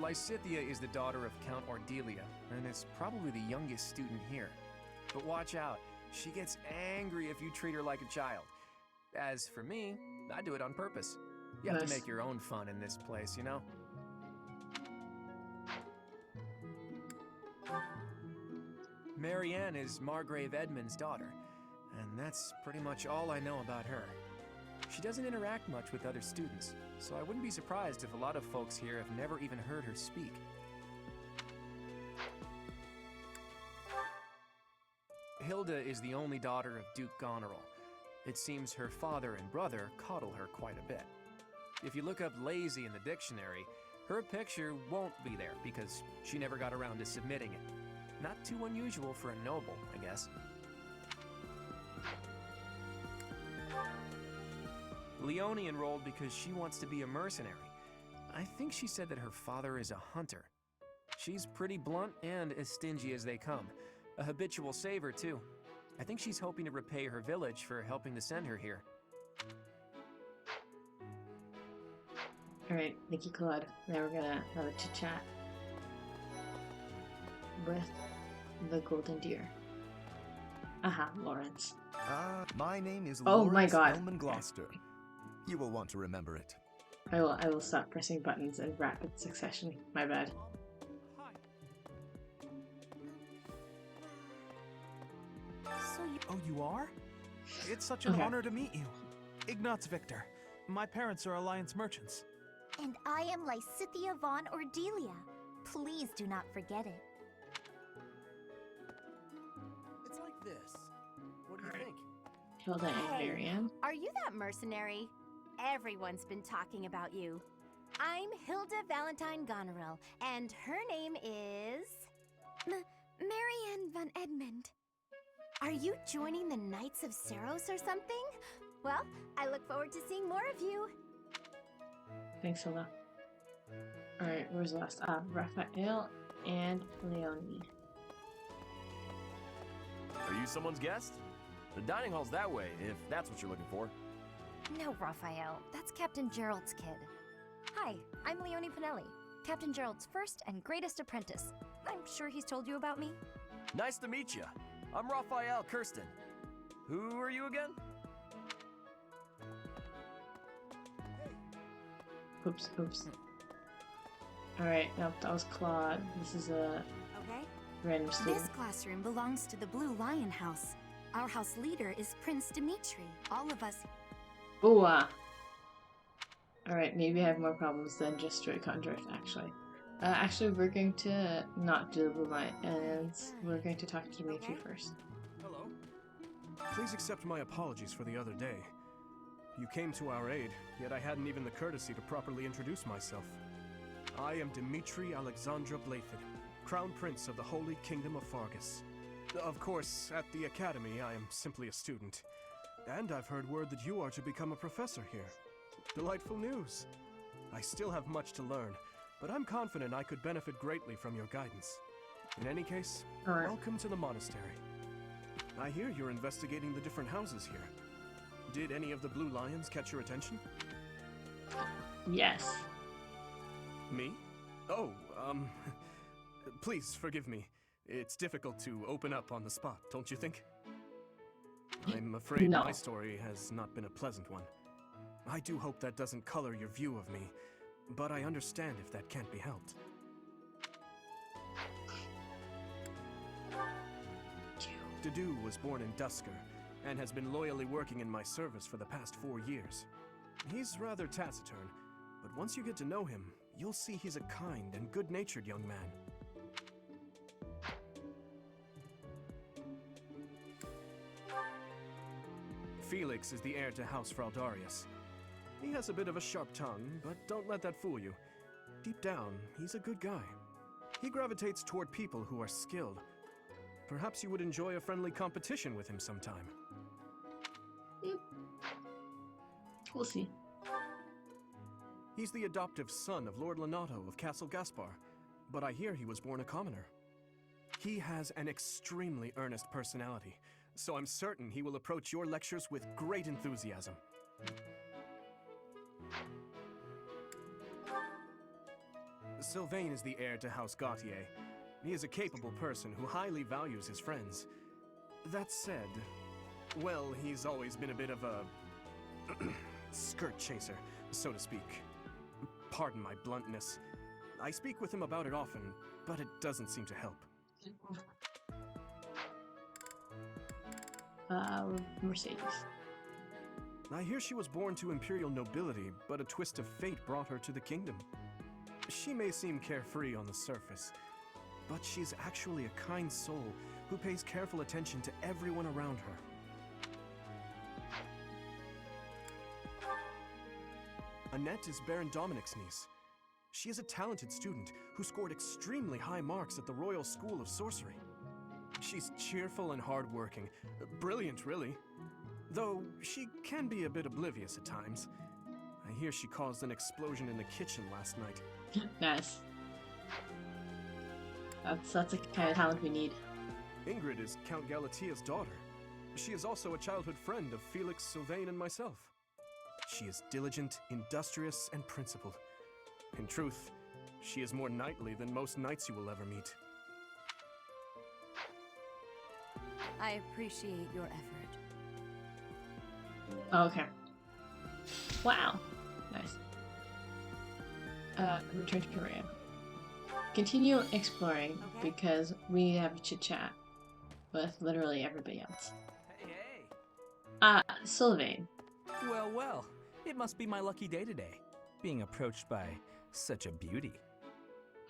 Lysithea is the daughter of Count Ordelia, and is probably the youngest student here. But watch out, she gets angry if you treat her like a child. As for me, I do it on purpose. You have to make your own fun in this place, you know? Marianne is Margrave Edmund's daughter, and that's pretty much all I know about her. She doesn't interact much with other students, so I wouldn't be surprised if a lot of folks here have never even heard her speak. Hilda is the only daughter of Duke Goneril. It seems her father and brother coddle her quite a bit. If you look up lazy in the dictionary, her picture won't be there because she never got around to submitting it. Not too unusual for a noble, I guess. Leone enrolled because she wants to be a mercenary. I think she said that her father is a hunter. She's pretty blunt and as stingy as they come. A habitual saver, too. I think she's hoping to repay her village for helping to send her here. Alright, thank you, Claude. Now we're gonna have a chit-chat with the Golden Deer. Aha, Lawrence. My name is Oh Lawrence my god. Elman Gloucester. You will want to remember it. I will stop pressing buttons in rapid succession. My bad. Oh, you are? It's such an honor to meet you. Ignatz Victor. My parents are Alliance merchants. And I am Lysithia von Ordelia. Please do not forget it. It's like this. What do you think? Hilda and Hey, Marianne. are you that mercenary? Everyone's been talking about you. I'm Hilda Valentine Goneril, and her name is... Marianne von Edmund. Are you joining the Knights of Seros or something? Well, I look forward to seeing more of you. Thanks, Hilda. Alright, where's the last? Raphael and Leone. Are you someone's guest? The dining hall's that way, if that's what you're looking for. No, Raphael. That's Captain Gerald's kid. Hi, I'm Leone Pinelli, Captain Gerald's first and greatest apprentice. I'm sure he's told you about me. Nice to meet you. I'm Raphael Kirsten. Who are you again? Oops. Alright, nope, that was Claude. This is a random student. This classroom belongs to the Blue Lion House. Our house leader is Prince Dimitri. All of us... Ooh, Alright, maybe I have more problems than just straight Drift, actually. Actually, we're going to not do the Blue Lions. We're going to talk to Dimitri first. Hello. Please accept my apologies for the other day. You came to our aid, yet I hadn't even the courtesy to properly introduce myself. I am Dimitri Alexandra Blathid, Crown Prince of the Holy Kingdom of Fargus. Of course, at the Academy, I am simply a student. And I've heard word that you are to become a professor here. Delightful news. I still have much to learn, but I'm confident I could benefit greatly from your guidance. In any case, welcome to the monastery. I hear you're investigating the different houses here. Did any of the Blue Lions catch your attention? Yes. Me? Oh, please forgive me. It's difficult to open up on the spot, don't you think? I'm afraid my story has not been a pleasant one. I do hope that doesn't color your view of me, but I understand if that can't be helped. Dedu was born in Dusker, and has been loyally working in my service for the past 4 years. He's rather taciturn, but once you get to know him, you'll see he's a kind and good-natured young man. Felix is the heir to House Fraldarius. He has a bit of a sharp tongue, but don't let that fool you. Deep down, he's a good guy. He gravitates toward people who are skilled. Perhaps you would enjoy a friendly competition with him sometime. We'll see. He's the adoptive son of Lord Lenato of Castle Gaspar, but I hear he was born a commoner. He has an extremely earnest personality, so I'm certain he will approach your lectures with great enthusiasm. Sylvain is the heir to House Gautier. He is a capable person who highly values his friends. That said, well, he's always been a bit of a skirt chaser, so to speak. Pardon my bluntness. I speak with him about it often, but it doesn't seem to help. Mercedes. I hear she was born to imperial nobility, but a twist of fate brought her to the kingdom. She may seem carefree on the surface, but she's actually a kind soul who pays careful attention to everyone around her. Annette is Baron Dominic's niece. She is a talented student who scored extremely high marks at the Royal School of Sorcery. She's cheerful and hardworking. Brilliant, really. Though she can be a bit oblivious at times. I hear she caused an explosion in the kitchen last night. Nice. That's the kind of talent we need. Ingrid is Count Galatia's daughter. She is also a childhood friend of Felix, Sylvain, and myself. She is diligent, industrious, and principled. In truth, she is more knightly than most knights you will ever meet. I appreciate your effort. Okay. Wow. Nice. Return to Korea. Continue exploring because we have chit chat with literally everybody else. Hey, Sylvain. well, well. It must be my lucky day today, being approached by such a beauty.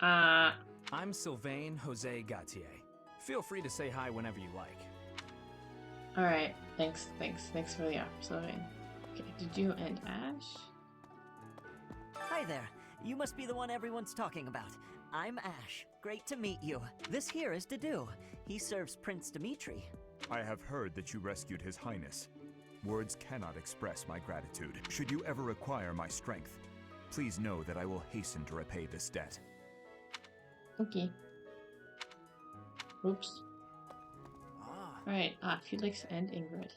I'm Sylvain Jose Gautier. Feel free to say hi whenever you like. Alright, thanks for the offer, Sylvain. Okay, did you and Ash? Hi there. You must be the one everyone's talking about. I'm Ash. Great to meet you. This here is Dedu. He serves Prince Dimitri. I have heard that you rescued His Highness. Words cannot express my gratitude. Should you ever require my strength, please know that I will hasten to repay this debt. Okay. Oops. Alright, Felix and Ingrid.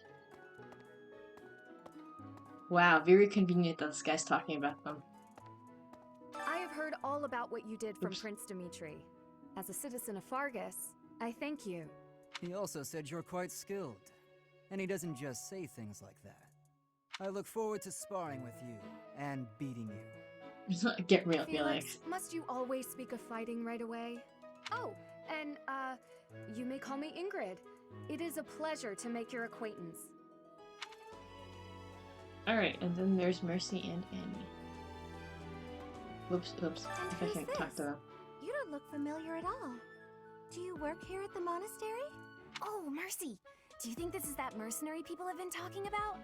Wow, very convenient that this guy's talking about them. I have heard all about what you did from Prince Dimitri. As a citizen of Fargus, I thank you. He also said you're quite skilled. And he doesn't just say things like that. I look forward to sparring with you and beating you. Get real, Felix. Must you always speak of fighting right away? Oh, and, you may call me Ingrid. It is a pleasure to make your acquaintance. Alright, and then there's Mercy and Annie. Whoops. And If I who's can't talk to them. You don't look familiar at all. Do you work here at the monastery? Oh, Mercy! Do you think this is that mercenary people have been talking about?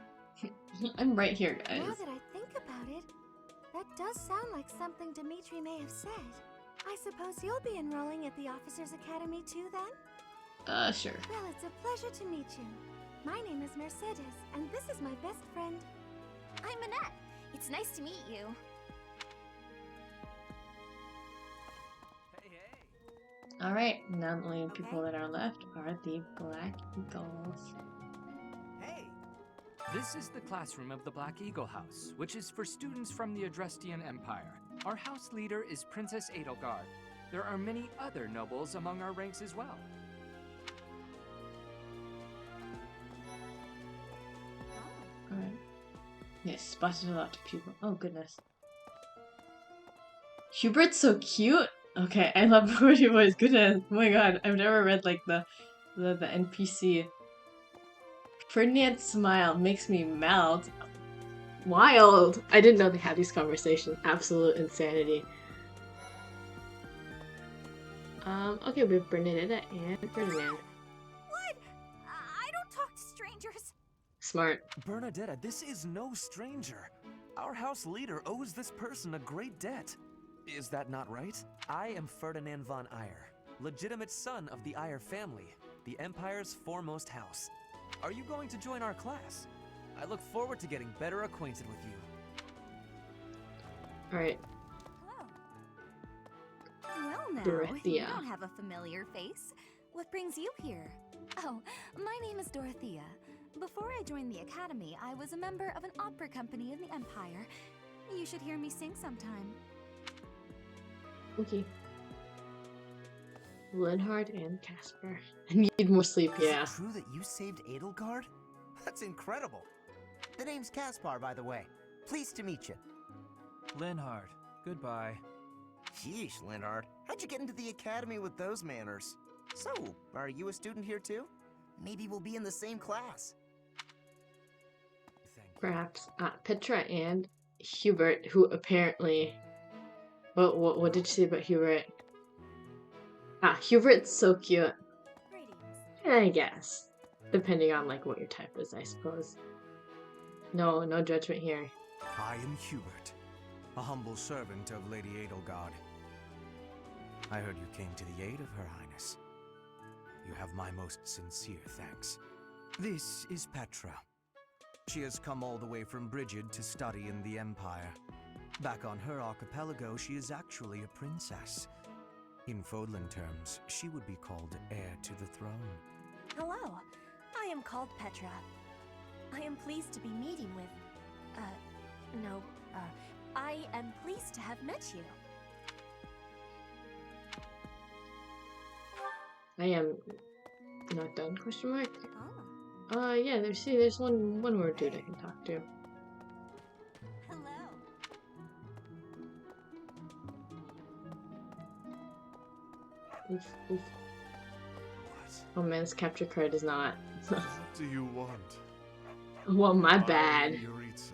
I'm right here, guys. Now that I think about it, that does sound like something Dimitri may have said. I suppose you'll be enrolling at the Officers' Academy too, then? Sure. Well, it's a pleasure to meet you. My name is Mercedes, and this is my best friend. I'm Annette. It's nice to meet you. Alright, now the only people that are left are the Black Eagles. Hey! This is the classroom of the Black Eagle House, which is for students from the Adrestian Empire. Our house leader is Princess Edelgard. There are many other nobles among our ranks as well. Alright. Yes, spotted a lot of people. Oh, goodness. Hubert's so cute! Okay, I love who he was. Goodness, oh my god, I've never read like the NPC. Ferdinand's smile makes me melt. Wild! I didn't know they had these conversations. Absolute insanity. Okay, we have Bernadetta and Ferdinand. What? I don't talk to strangers. Smart. Bernadetta, this is no stranger. Our house leader owes this person a great debt. Is that not right? I am Ferdinand von Eyre, legitimate son of the Eyre family, the Empire's foremost house. Are you going to join our class? I look forward to getting better acquainted with you. Alright. Well now, Dorothea. you don't have a familiar face. What brings you here? Oh, my name is Dorothea. Before I joined the Academy, I was a member of an opera company in the Empire. You should hear me sing sometime. Okay. Lenhard and Casper. I need more sleep, yeah. Is it true that you saved Edelgard? That's incredible. The name's Caspar, by the way. Pleased to meet you. Lenhard, goodbye. Sheesh, Lenhard. How'd you get into the academy with those manners? So, are you a student here too? Maybe we'll be in the same class. Perhaps Petra and Hubert, who apparently... What did you say about Hubert? Hubert's so cute. I guess. Depending on like what your type is, I suppose. No judgment here. I am Hubert, a humble servant of Lady Edelgard. I heard you came to the aid of Her Highness. You have my most sincere thanks. This is Petra, She has come all the way from Brigid to study in the Empire. Back on her archipelago, she is actually a princess. In Fodlan terms, she would be called heir to the throne. Hello, I am called Petra. I am pleased to be meeting with... I am pleased to have met you. I am not done, question mark? Yeah, there's one more dude I can talk to. Hello. Oof, oof. Oh man, this capture card is not... What do you want? Well, my bad. I'm Yuritsa.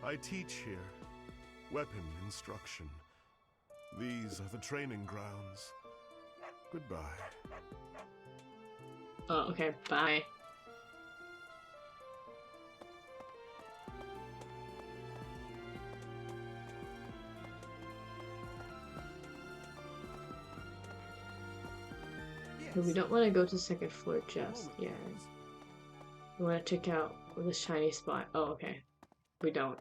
I teach here. Weapon instruction. These are the training grounds. Goodbye. Oh, okay, bye. Yes. We don't want to go to the second floor just yet. We want to check out the shiny spot. Oh, okay. We don't.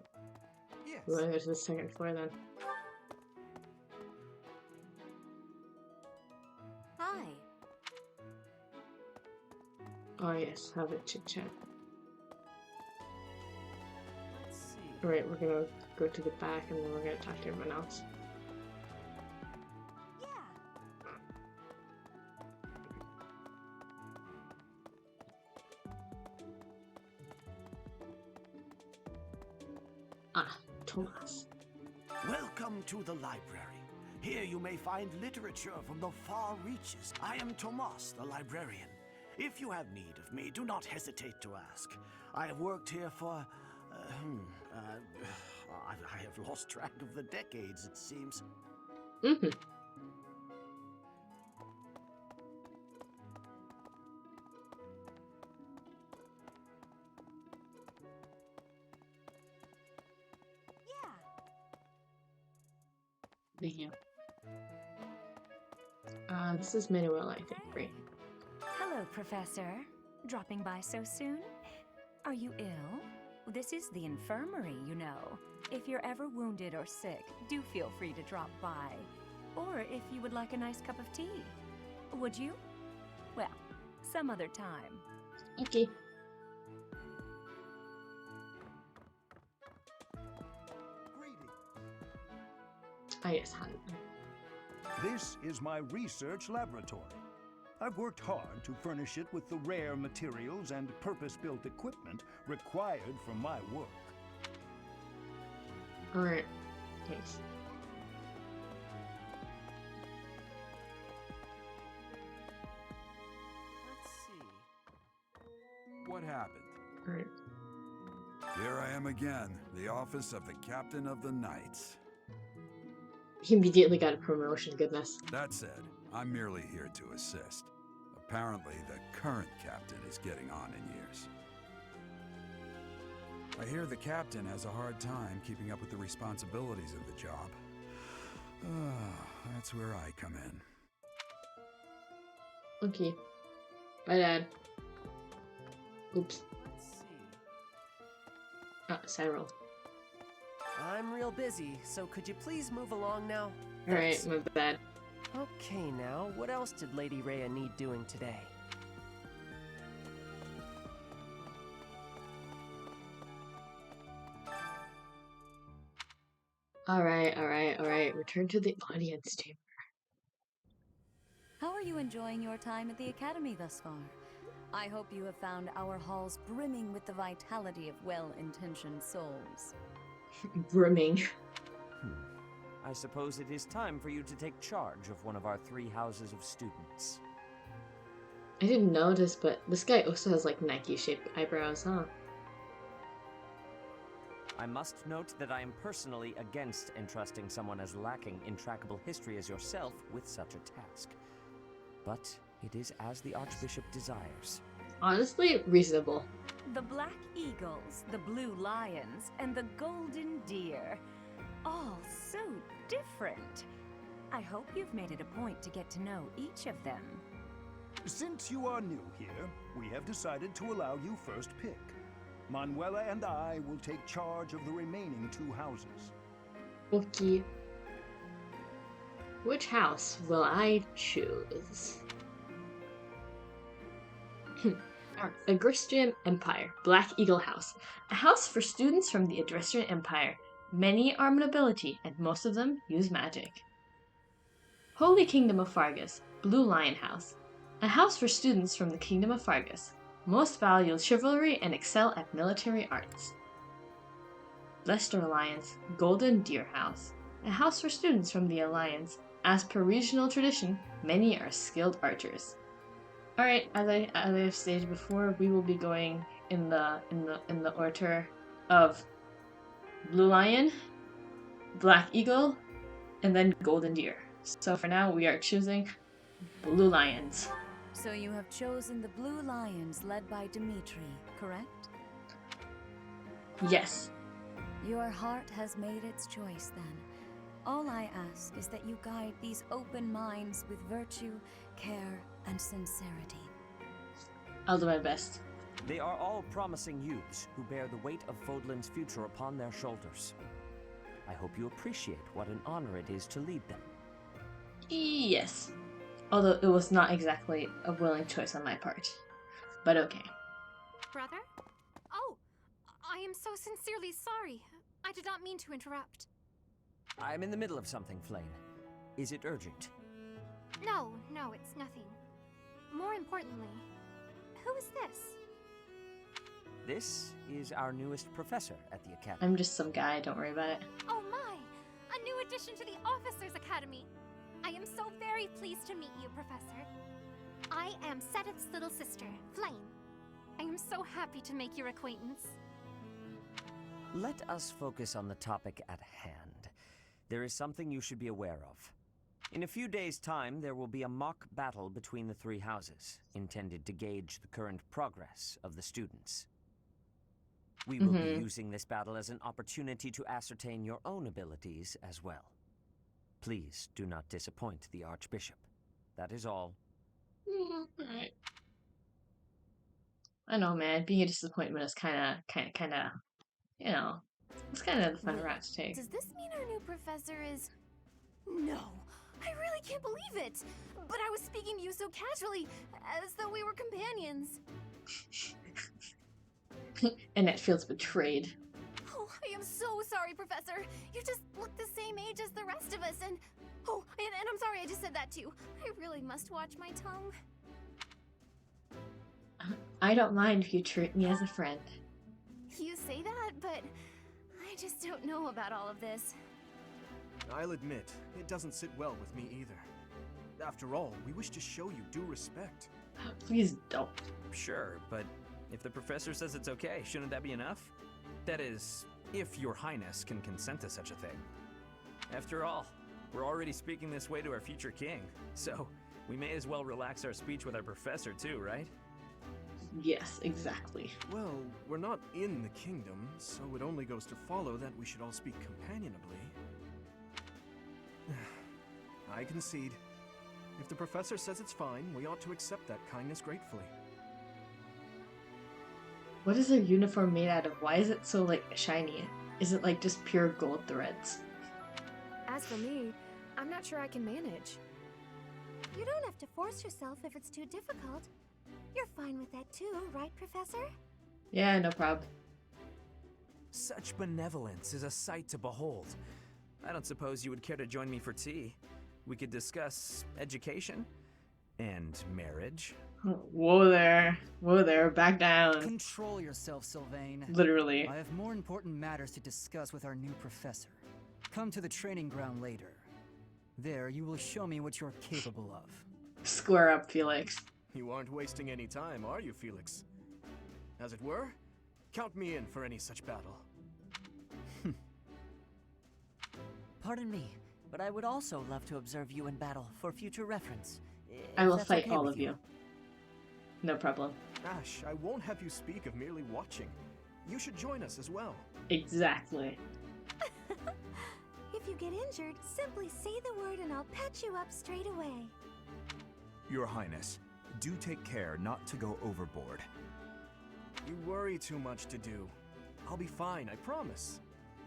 Yes. We want to go to the second floor then. Hi. Oh yes, have a chit chat. Let's see. Alright, we're gonna go to the back and then we're gonna talk to everyone else. Ah, Thomas. Welcome to the library. Here you may find literature from the far reaches. I am Tomas, the librarian. If you have need of me, do not hesitate to ask. I have worked here for... I have lost track of the decades, it seems. Mm-hmm. Yeah. This is Manuel, I think, right? Hello, Professor. Dropping by so soon? Are you ill? This is the infirmary, you know. If you're ever wounded or sick, do feel free to drop by. Or if you would like a nice cup of tea. Would you? Well, some other time. Okay. Ah, yes, Han. This is my research laboratory. I've worked hard to furnish it with the rare materials and purpose-built equipment required for my work. Alright. Thanks. Let's see. What happened? Alright. Here I am again, the office of the Captain of the Knights. He immediately got a promotion, goodness. That said, I'm merely here to assist. Apparently, the current captain is getting on in years. I hear the captain has a hard time keeping up with the responsibilities of the job. That's where I come in. Okay. Bye, Dad. Oops. Let's see. Ah, Cyril. I'm real busy, so could you please move along now? Alright, my bad. Okay, now, what else did Lady Rhea need doing today? Alright. Return to the audience chamber. How are you enjoying your time at the Academy thus far? I hope you have found our halls brimming with the vitality of well-intentioned souls. Brimming. I suppose it is time for you to take charge of one of our 3 houses of students. I didn't notice, but this guy also has like Nike-shaped eyebrows, huh? I must note that I am personally against entrusting someone as lacking in trackable history as yourself with such a task. But it is as the Archbishop desires. Honestly, reasonable. The black eagles, the blue lions, and the golden deer. All so different. I hope you've made it a point to get to know each of them. Since you are new here, we have decided to allow you first pick. Manuela and I will take charge of the remaining 2 houses. Okay. Which house will I choose? Adrestrian Empire, Black Eagle House. A house for students from the Adrestrian Empire. Many are nobility, and most of them use magic. Holy Kingdom of Fargus, Blue Lion House. A house for students from the Kingdom of Fargus. Most value chivalry and excel at military arts. Leicester Alliance, Golden Deer House. A house for students from the Alliance. As per regional tradition, many are skilled archers. Alright, as I have stated before, we will be going in the order of Blue Lion, Black Eagle, and then Golden Deer. So for now, we are choosing Blue Lions. So you have chosen the Blue Lions led by Dimitri, correct? Yes. Your heart has made its choice then. All I ask is that you guide these open minds with virtue, care, and sincerity. I'll do my best. They are all promising youths who bear the weight of Fodlan's future upon their shoulders. I hope you appreciate what an honor it is to lead them. Yes. Although it was not exactly a willing choice on my part. But okay. Brother? Oh, I am so sincerely sorry. I did not mean to interrupt. I'm in the middle of something, Flane. Is it urgent? No, it's nothing. More importantly, who is this? This is our newest professor at the Academy. I'm just some guy, don't worry about it. Oh my! A new addition to the Officers' Academy! I am so very pleased to meet you, Professor. I am Sedith's little sister, Flame. I am so happy to make your acquaintance. Let us focus on the topic at hand. There is something you should be aware of. In a few days' time, there will be a mock battle between the 3 houses, intended to gauge the current progress of the students. We will be using this battle as an opportunity to ascertain your own abilities as well. Please do not disappoint the Archbishop. That is all. Alright. I know, man. Being a disappointment is kind of, you know, it's kind of the fun route to take. Does this mean our new professor is... No, I really can't believe it. But I was speaking to you so casually, as though we were companions. Annette feels betrayed. Oh, I am so sorry, Professor. You just look the same age as the rest of us, and... Oh, and I'm sorry I just said that too. I really must watch my tongue. I don't mind if you treat me as a friend. You say that, but I just don't know about all of this. I'll admit, it doesn't sit well with me either. After all, we wish to show you due respect. Please don't. Sure, but if the professor says it's okay, shouldn't that be enough? That is, if your highness can consent to such a thing. After all, we're already speaking this way to our future king, so we may as well relax our speech with our professor too, right? Yes, exactly. Well, we're not in the kingdom, so it only goes to follow that we should all speak companionably. I concede. If the professor says it's fine, we ought to accept that kindness gratefully. What is their uniform made out of? Why is it so, like, shiny? Is it, like, just pure gold threads? As for me, I'm not sure I can manage. You don't have to force yourself if it's too difficult. You're fine with that too, right, Professor? Yeah, no problem. Such benevolence is a sight to behold. I don't suppose you would care to join me for tea. We could discuss education and marriage. Whoa there, back down. Control yourself, Sylvain. Literally. I have more important matters to discuss with our new professor. Come to the training ground later. There, you will show me what you're capable of. Square up, Felix. You aren't wasting any time, are you, Felix? As it were, count me in for any such battle. Pardon me, but I would also love to observe you in battle for future reference. I will fight all of you. No problem. Ash, I won't have you speak of merely watching. You should join us as well. Exactly. If you get injured, simply say the word and I'll patch you up straight away. Your Highness, do take care not to go overboard. You worry too much to do. I'll be fine, I promise.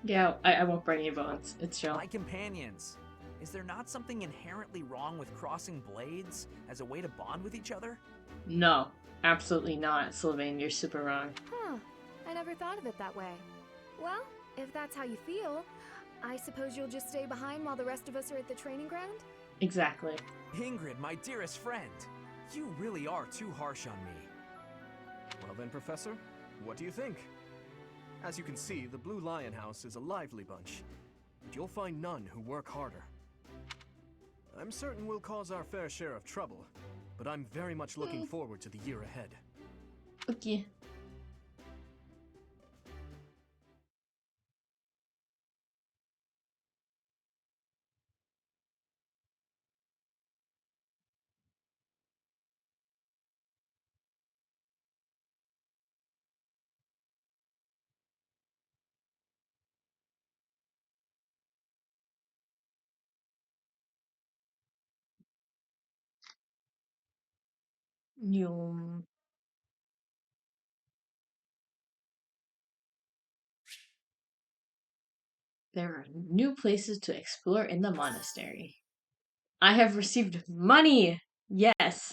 Yeah, I won't burn your bones. It's chill. My companions. Is there not something inherently wrong with crossing blades as a way to bond with each other? No, absolutely not, Sylvain. You're super wrong. Huh. I never thought of it that way. Well, if that's how you feel, I suppose you'll just stay behind while the rest of us are at the training ground? Exactly. Ingrid, my dearest friend. You really are too harsh on me. Well then, Professor, what do you think? As you can see, the Blue Lion House is a lively bunch, but you'll find none who work harder. I'm certain we'll cause our fair share of trouble, but I'm very much looking forward to the year ahead. Okay. Yum. There are new places to explore in the monastery. I have received money! Yes!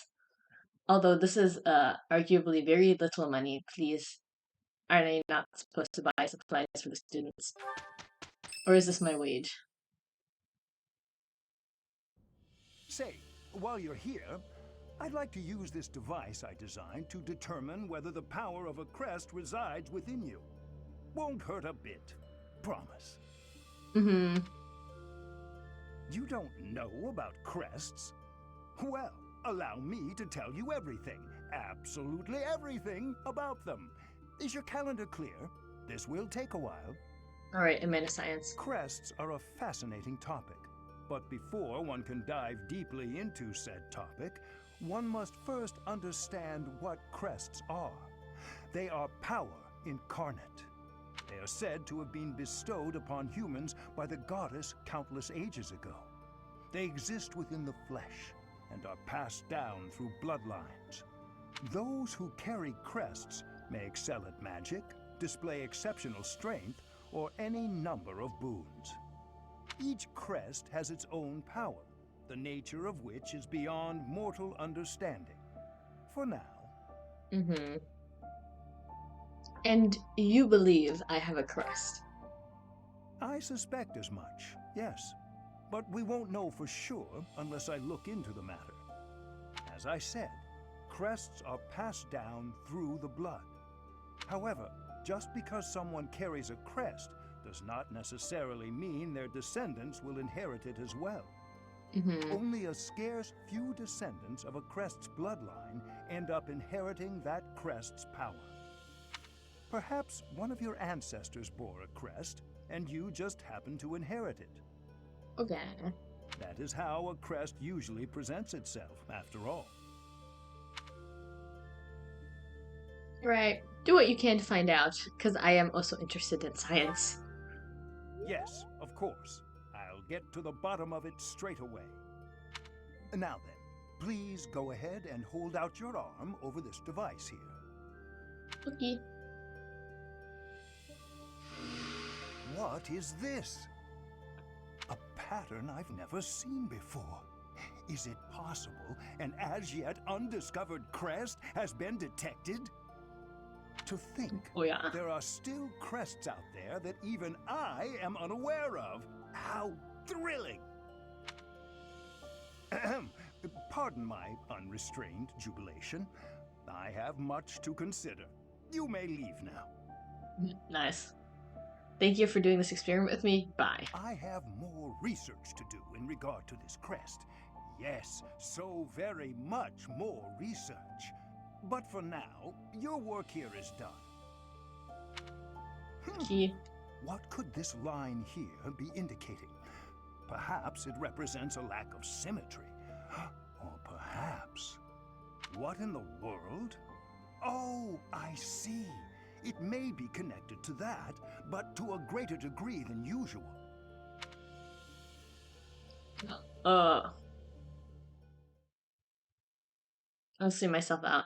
Although this is arguably very little money, please. Aren't I not supposed to buy supplies for the students? Or is this my wage? Say, while you're here, I'd like to use this device I designed to determine whether the power of a crest resides within you. Won't hurt a bit. Promise. Mm-hmm. You don't know about crests? Well, allow me to tell you everything, absolutely everything about them. Is your calendar clear? This will take a while. Alright, a minute science. Crests are a fascinating topic. But before one can dive deeply into said topic, one must first understand what crests are. They are power incarnate. They are said to have been bestowed upon humans by the goddess countless ages ago. They exist within the flesh and are passed down through bloodlines. Those who carry crests may excel at magic, display exceptional strength, or any number of boons. Each crest has its own power, the nature of which is beyond mortal understanding. For now. Mm-hmm. And you believe I have a crest? I suspect as much, yes. But we won't know for sure unless I look into the matter. As I said, crests are passed down through the blood. However, just because someone carries a crest does not necessarily mean their descendants will inherit it as well. Mm-hmm. Only a scarce few descendants of a crest's bloodline end up inheriting that crest's power. Perhaps one of your ancestors bore a crest, and you just happen to inherit it. Okay. That is how a crest usually presents itself, after all. Right. Do what you can to find out, because I am also interested in science. Yes, of course. I'll get to the bottom of it straight away. Now then, please go ahead and hold out your arm over this device here. Okay. What is this? A pattern I've never seen before. Is it possible an as yet undiscovered crest has been detected? To think, there are still crests out there that even I am unaware of. How thrilling! Ahem. Pardon my unrestrained jubilation. I have much to consider. You may leave now. Nice. Thank you for doing this experiment with me. Bye. I have more research to do in regard to this crest. Yes, so very much more research. But for now, your work here is done. What could this line here be indicating? Perhaps it represents a lack of symmetry. Or perhaps... What in the world? Oh, I see. It may be connected to that, but to a greater degree than usual. I'll see myself out.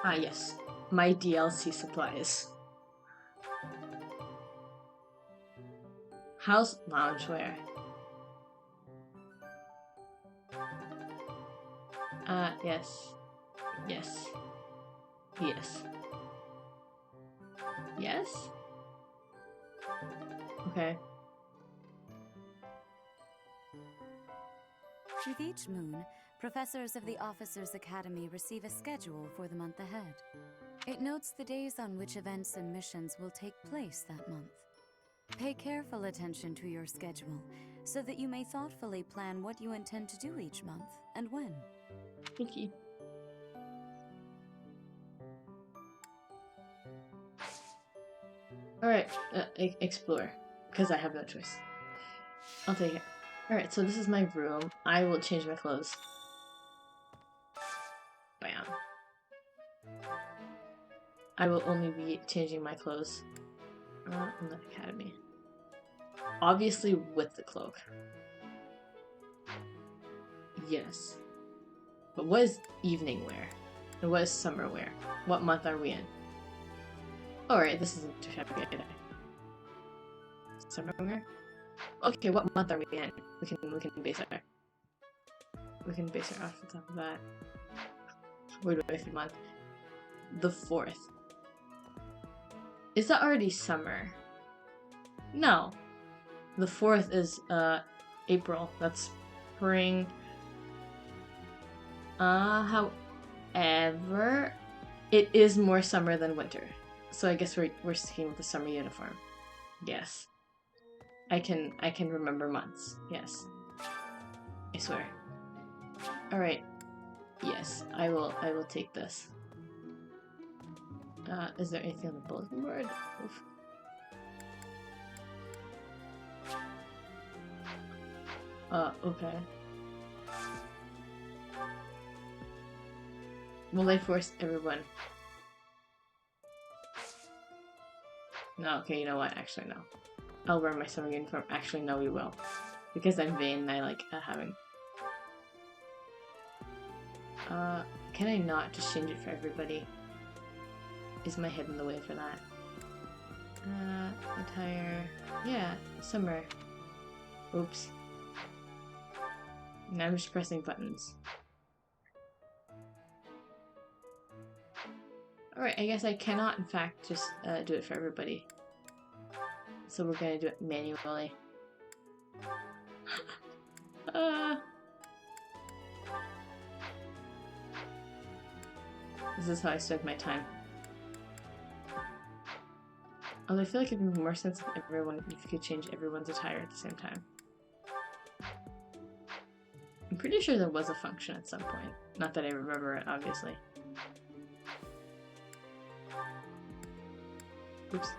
Ah, yes. My DLC supplies. House loungewear. Yes. Yes. Yes. Yes? Okay. With each moon, professors of the Officers' Academy receive a schedule for the month ahead. It notes the days on which events and missions will take place that month. Pay careful attention to your schedule so that you may thoughtfully plan what you intend to do each month and when. Thank you. Alright, explore. Because I have no choice. I'll take it. Alright, so this is my room. I will change my clothes. Bam. I will only be changing my clothes in the academy. Obviously with the cloak. Yes. But what is evening wear? And what is summer wear? What month are we in? Alright, this isn't too shabby either. Summer wear? Okay, what month are we in? We can base our outfits off of that. Where do I fit month? The 4th. Is that already summer? No. The 4th is April. That's spring. However, it is more summer than winter. So I guess we're sticking with the summer uniform. Yes. I can remember months. Yes. I swear. Alright. Yes, I will take this. Is there anything on the bulletin board? Oof. Okay. Will I force everyone? No, okay, you know what? Actually, no. I'll wear my summer uniform. Actually, no, we will. Because I'm vain and I like having... can I not just change it for everybody? Is my head in the way for that? Attire... Yeah, summer. Oops. Now I'm just pressing buttons. Alright, I guess I cannot, in fact, just do it for everybody. So we're gonna do it manually. This is how I spend my time. Although I feel like it'd be more sense if everyone, if you could change everyone's attire at the same time. I'm pretty sure there was a function at some point. Not that I remember it, obviously. Oops.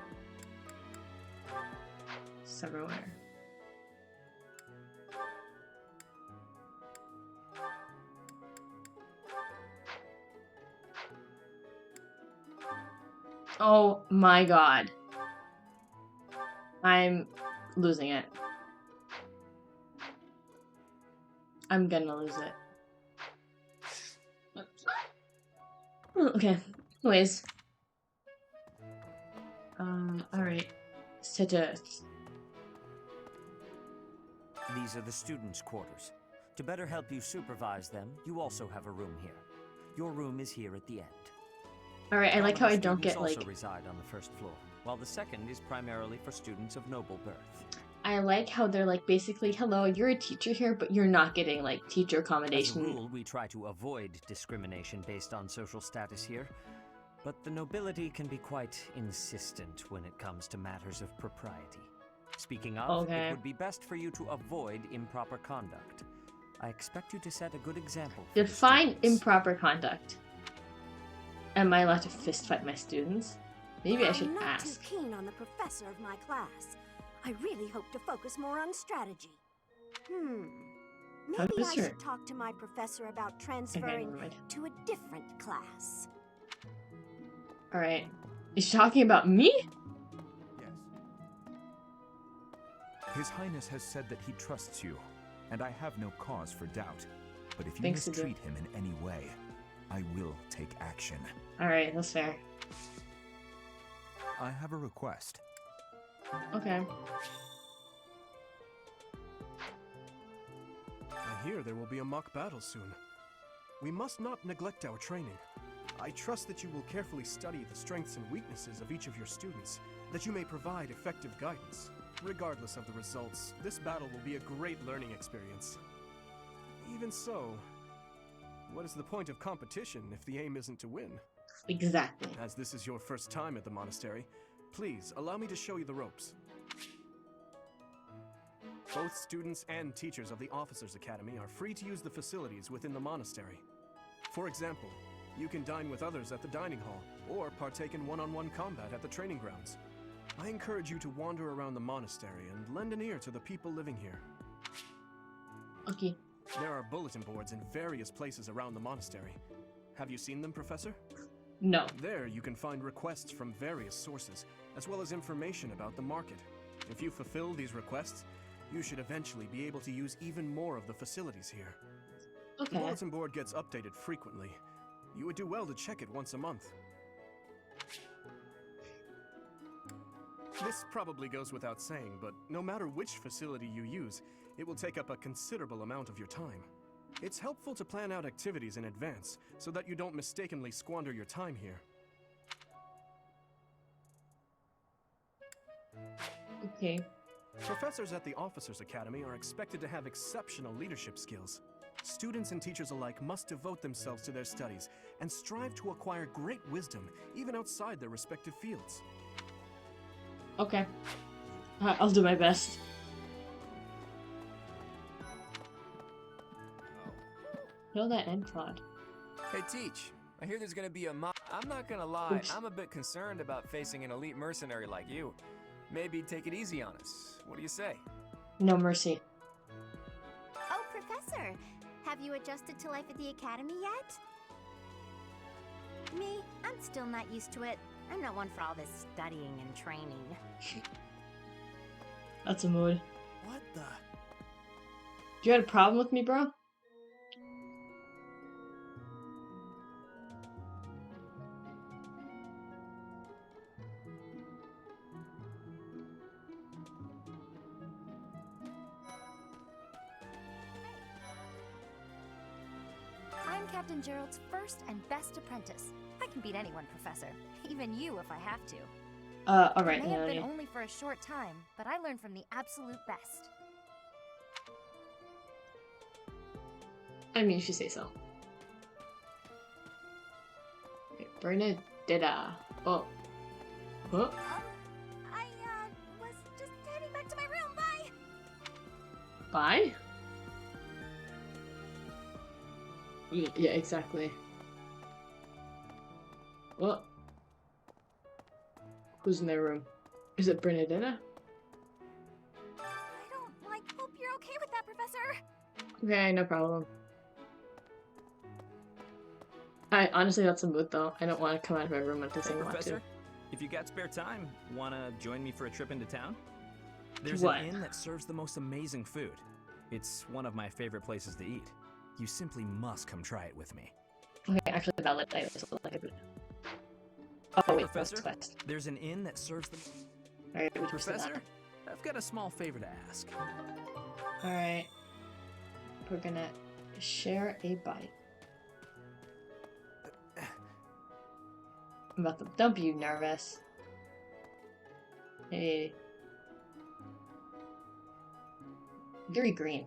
Summer wear. Oh my god. I'm losing it. I'm gonna lose it. Okay. Anyways. Alright. These are the students' quarters. To better help you supervise them, you also have a room here. Your room is here at the end. Alright, I like how I don't get like... also reside on the first floor, while the second is primarily for students of noble birth. I like how they're like basically, hello, you're a teacher here, but you're not getting like teacher accommodation. As a rule, we try to avoid discrimination based on social status here, but the nobility can be quite insistent when it comes to matters of propriety. Speaking of, it would be best for you to avoid improper conduct. I expect you to set a good example. Define improper conduct. Am I allowed to fist fight my students? Maybe I should I'm not ask. too keen on the professor of my class. I really hope to focus more on strategy. Maybe I should talk to my professor about transferring to a different class. Alright. Is she talking about me? Yes. His Highness has said that he trusts you, and I have no cause for doubt. But if you mistreat him in any way, I will take action. Alright, that's fair. I have a request. Okay. I hear there will be a mock battle soon. We must not neglect our training. I trust that you will carefully study the strengths and weaknesses of each of your students, that you may provide effective guidance. Regardless of the results, this battle will be a great learning experience. Even so, what is the point of competition if the aim isn't to win? Exactly. As this is your first time at the monastery, please allow me to show you the ropes. Both students and teachers of the Officers' Academy are free to use the facilities within the monastery. For example, you can dine with others at the dining hall, or partake in one-on-one combat at the training grounds. I encourage you to wander around the monastery and lend an ear to the people living here. Okay. There are bulletin boards in various places around the monastery. Have you seen them, Professor? No. There you can find requests from various sources, as well as information about the market. If you fulfill these requests, you should eventually be able to use even more of the facilities here. Okay. The bulletin board gets updated frequently. You would do well to check it once a month. This probably goes without saying, but no matter which facility you use, it will take up a considerable amount of your time. It's helpful to plan out activities in advance, so that you don't mistakenly squander your time here. Okay. Professors at the Officers' Academy are expected to have exceptional leadership skills. Students and teachers alike must devote themselves to their studies and strive to acquire great wisdom, even outside their respective fields. Okay. I'll do my best. Kill that end clod. Hey, Teach. I hear there's gonna be a mock. I'm not gonna lie, I'm a bit concerned about facing an elite mercenary like you. Maybe take it easy on us. What do you say? No mercy. Oh, Professor! Have you adjusted to life at the Academy yet? Me? I'm still not used to it. I'm not one for all this studying and training. That's a mood. What the? You had a problem with me, bro? I'm Captain Gerald's first and best apprentice. I can beat anyone, Professor. Even you if I have to. Alright, It may have been Leonie. only for a short time, but I learned from the absolute best. I mean, if you say so. Okay, Bernadetta. Oh. Huh? I, was just heading back to my room. Bye! Bye? Yeah, exactly. What? Who's in their room? Is it Bernadetta? Hope you're okay with that, Professor. Okay, no problem. I honestly got some mood though. I don't want to come out of my room until Hey, I want to. Professor, if you got spare time, wanna join me for a trip into town? There's What? an inn that serves the most amazing food. It's one of my favorite places to eat. You simply must come try it with me. Okay, actually, valid. I was like a bit. Oh wait, Professor, that's quest. there's an inn that serves the... Alright, we can say that. Professor, I've got a small favor to ask. Alright. We're gonna share a bite. I'm about to dump you, nervous. Hey. Very green.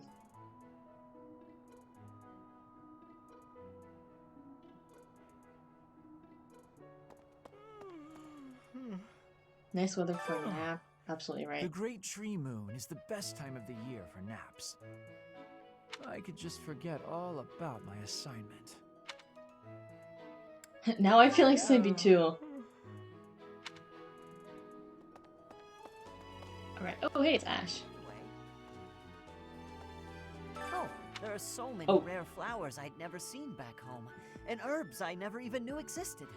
Nice weather for a nap. Absolutely The right. Great Tree Moon is the best time of the year for naps. I could just forget all about my assignment. Now I feel like sleepy too. Alright. Oh, hey, it's Ash. Oh, there are so many Oh. rare flowers I'd never seen back home, and herbs I never even knew existed.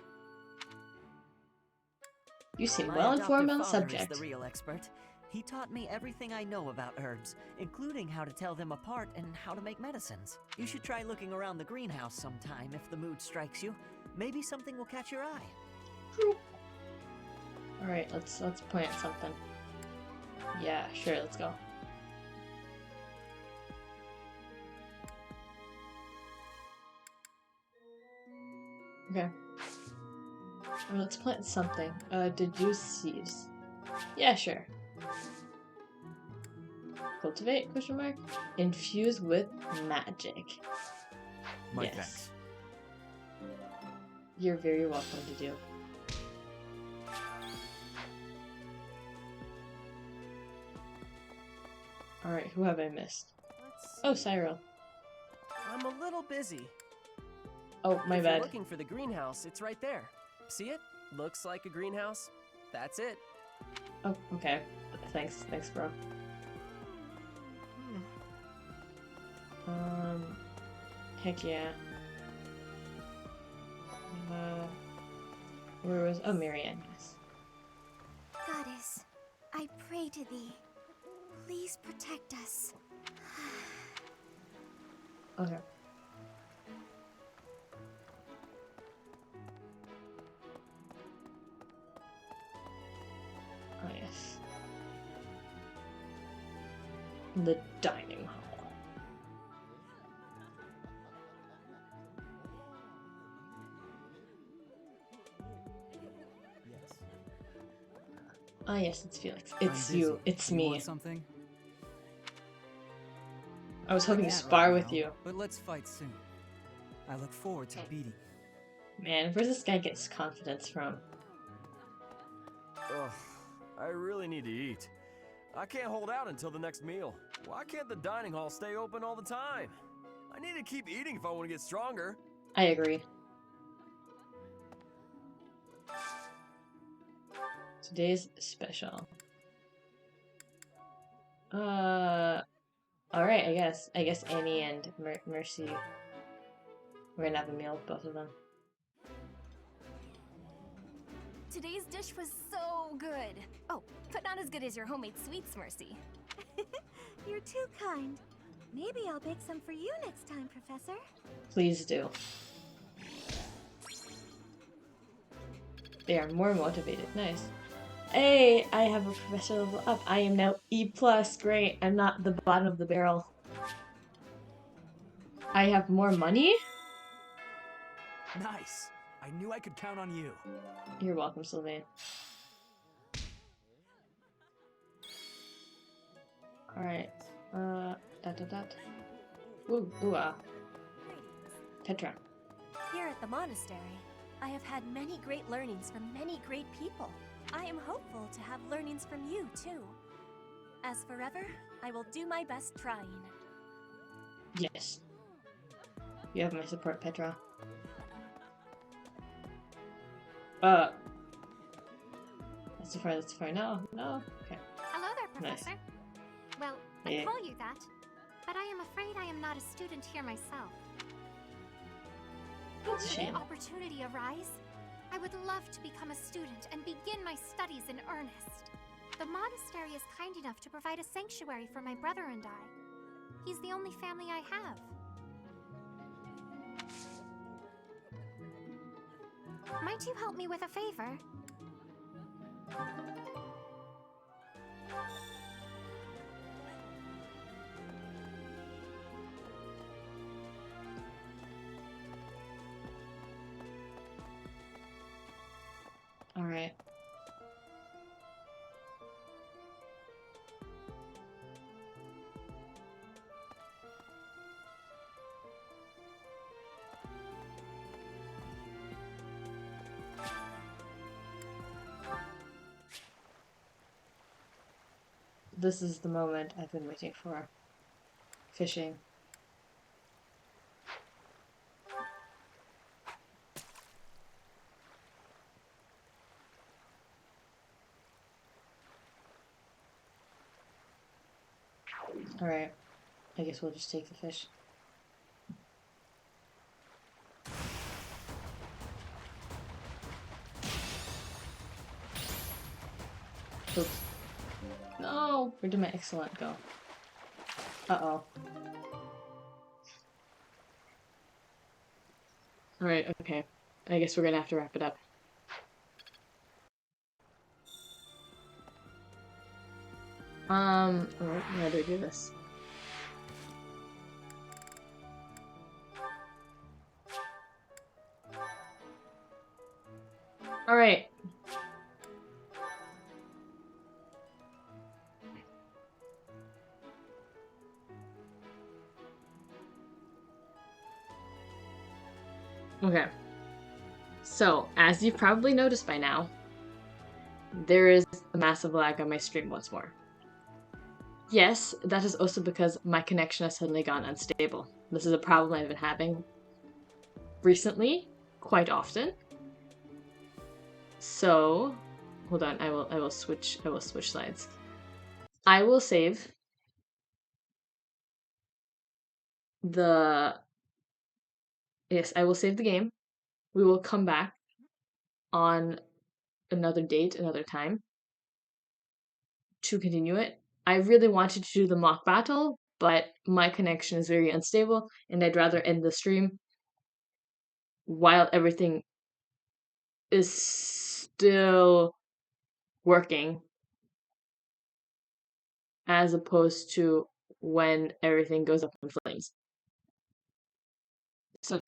You seem My well informed adoptive on the father subject. is the real expert. He taught me everything I know about herbs, including how to tell them apart and how to make medicines. You should try looking around the greenhouse sometime if the mood strikes you. Maybe something will catch your eye. Alright, let's plant something. Yeah, sure, let's go. Okay. Let's plant something. Deduce seeds. Yeah, sure. Cultivate, question mark? Infuse with magic. My yes. thanks. You're very welcome to do. Alright, who have I missed? Oh, Cyril. I'm a little busy. Oh, my if bad. You're looking for the greenhouse, it's right there. See it? Looks like a greenhouse. That's it. Oh, okay. Thanks, bro. Heck yeah. Where was... Oh, Marianne, yes. Goddess, I pray to thee. Please protect us. Okay. Oh, yes. The dining hall. Ah, yes, it's Felix. It's you. It's me. Want something? I was hoping to Can't spar right with now, you. But let's fight soon. I look forward to beating you. Man, where's this guy gets confidence from? Ugh, I really need to eat. I can't hold out until the next meal. Why can't the dining hall stay open all the time? I need to keep eating if I want to get stronger. I agree. Today's special. Alright, I guess Annie and Mercy. We're gonna have a meal with both of them. Today's dish was so good. Oh, but not as good as your homemade sweets, Mercy. You're too kind. Maybe I'll bake some for you next time, Professor. Please do. They are more motivated. Nice. Hey, I have a professor level up. I am now E+. Great. I'm not the bottom of the barrel. I have more money? Nice. I knew I could count on you. You're welcome, Sylvain. Alright. Dot. Ooh, Petra. Here at the monastery, I have had many great learnings from many great people. I am hopeful to have learnings from you, too. As forever, I will do my best trying. Yes. You have my support, Petra. That's too far. No. Okay. Hello there, Professor. Nice. Well, Yeah. I call you that, but I am afraid I am not a student here myself. That's a Should shame. the opportunity arise, I would love to become a student and begin my studies in earnest. The monastery is kind enough to provide a sanctuary for my brother and I. He's the only family I have. Might you help me with a favor? Alright. This is the moment I've been waiting for. Fishing. Alright. I guess we'll just take the fish. Oops. No! No, where did my excellent go? Uh-oh. Alright, okay. I guess we're gonna have to wrap it up. Alright, how do I do this? Alright. Okay. So, as you've probably noticed by now, there is a massive lag on my stream once more. Yes, that is also because my connection has suddenly gone unstable. This is a problem I've been having recently, quite often. So, hold on, I will switch slides. I will save the I will save the game. We will come back on another date, another time to continue it. I really wanted to do the mock battle, but my connection is very unstable and I'd rather end the stream while everything is still working as opposed to when everything goes up in flames. So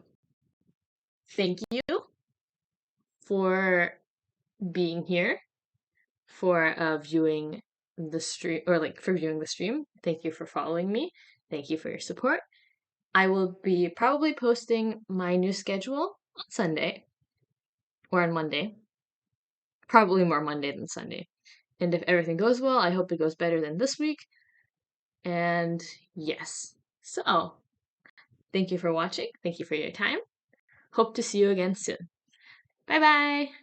thank you for being here, for viewing the stream, or like for viewing the stream. Thank you for following me. Thank you for your support. I will be probably posting my new schedule on Sunday or on Monday. Probably more Monday than Sunday. And if everything goes well, I hope it goes better than this week. And yes. So, thank you for watching. Thank you for your time. Hope to see you again soon. Bye bye!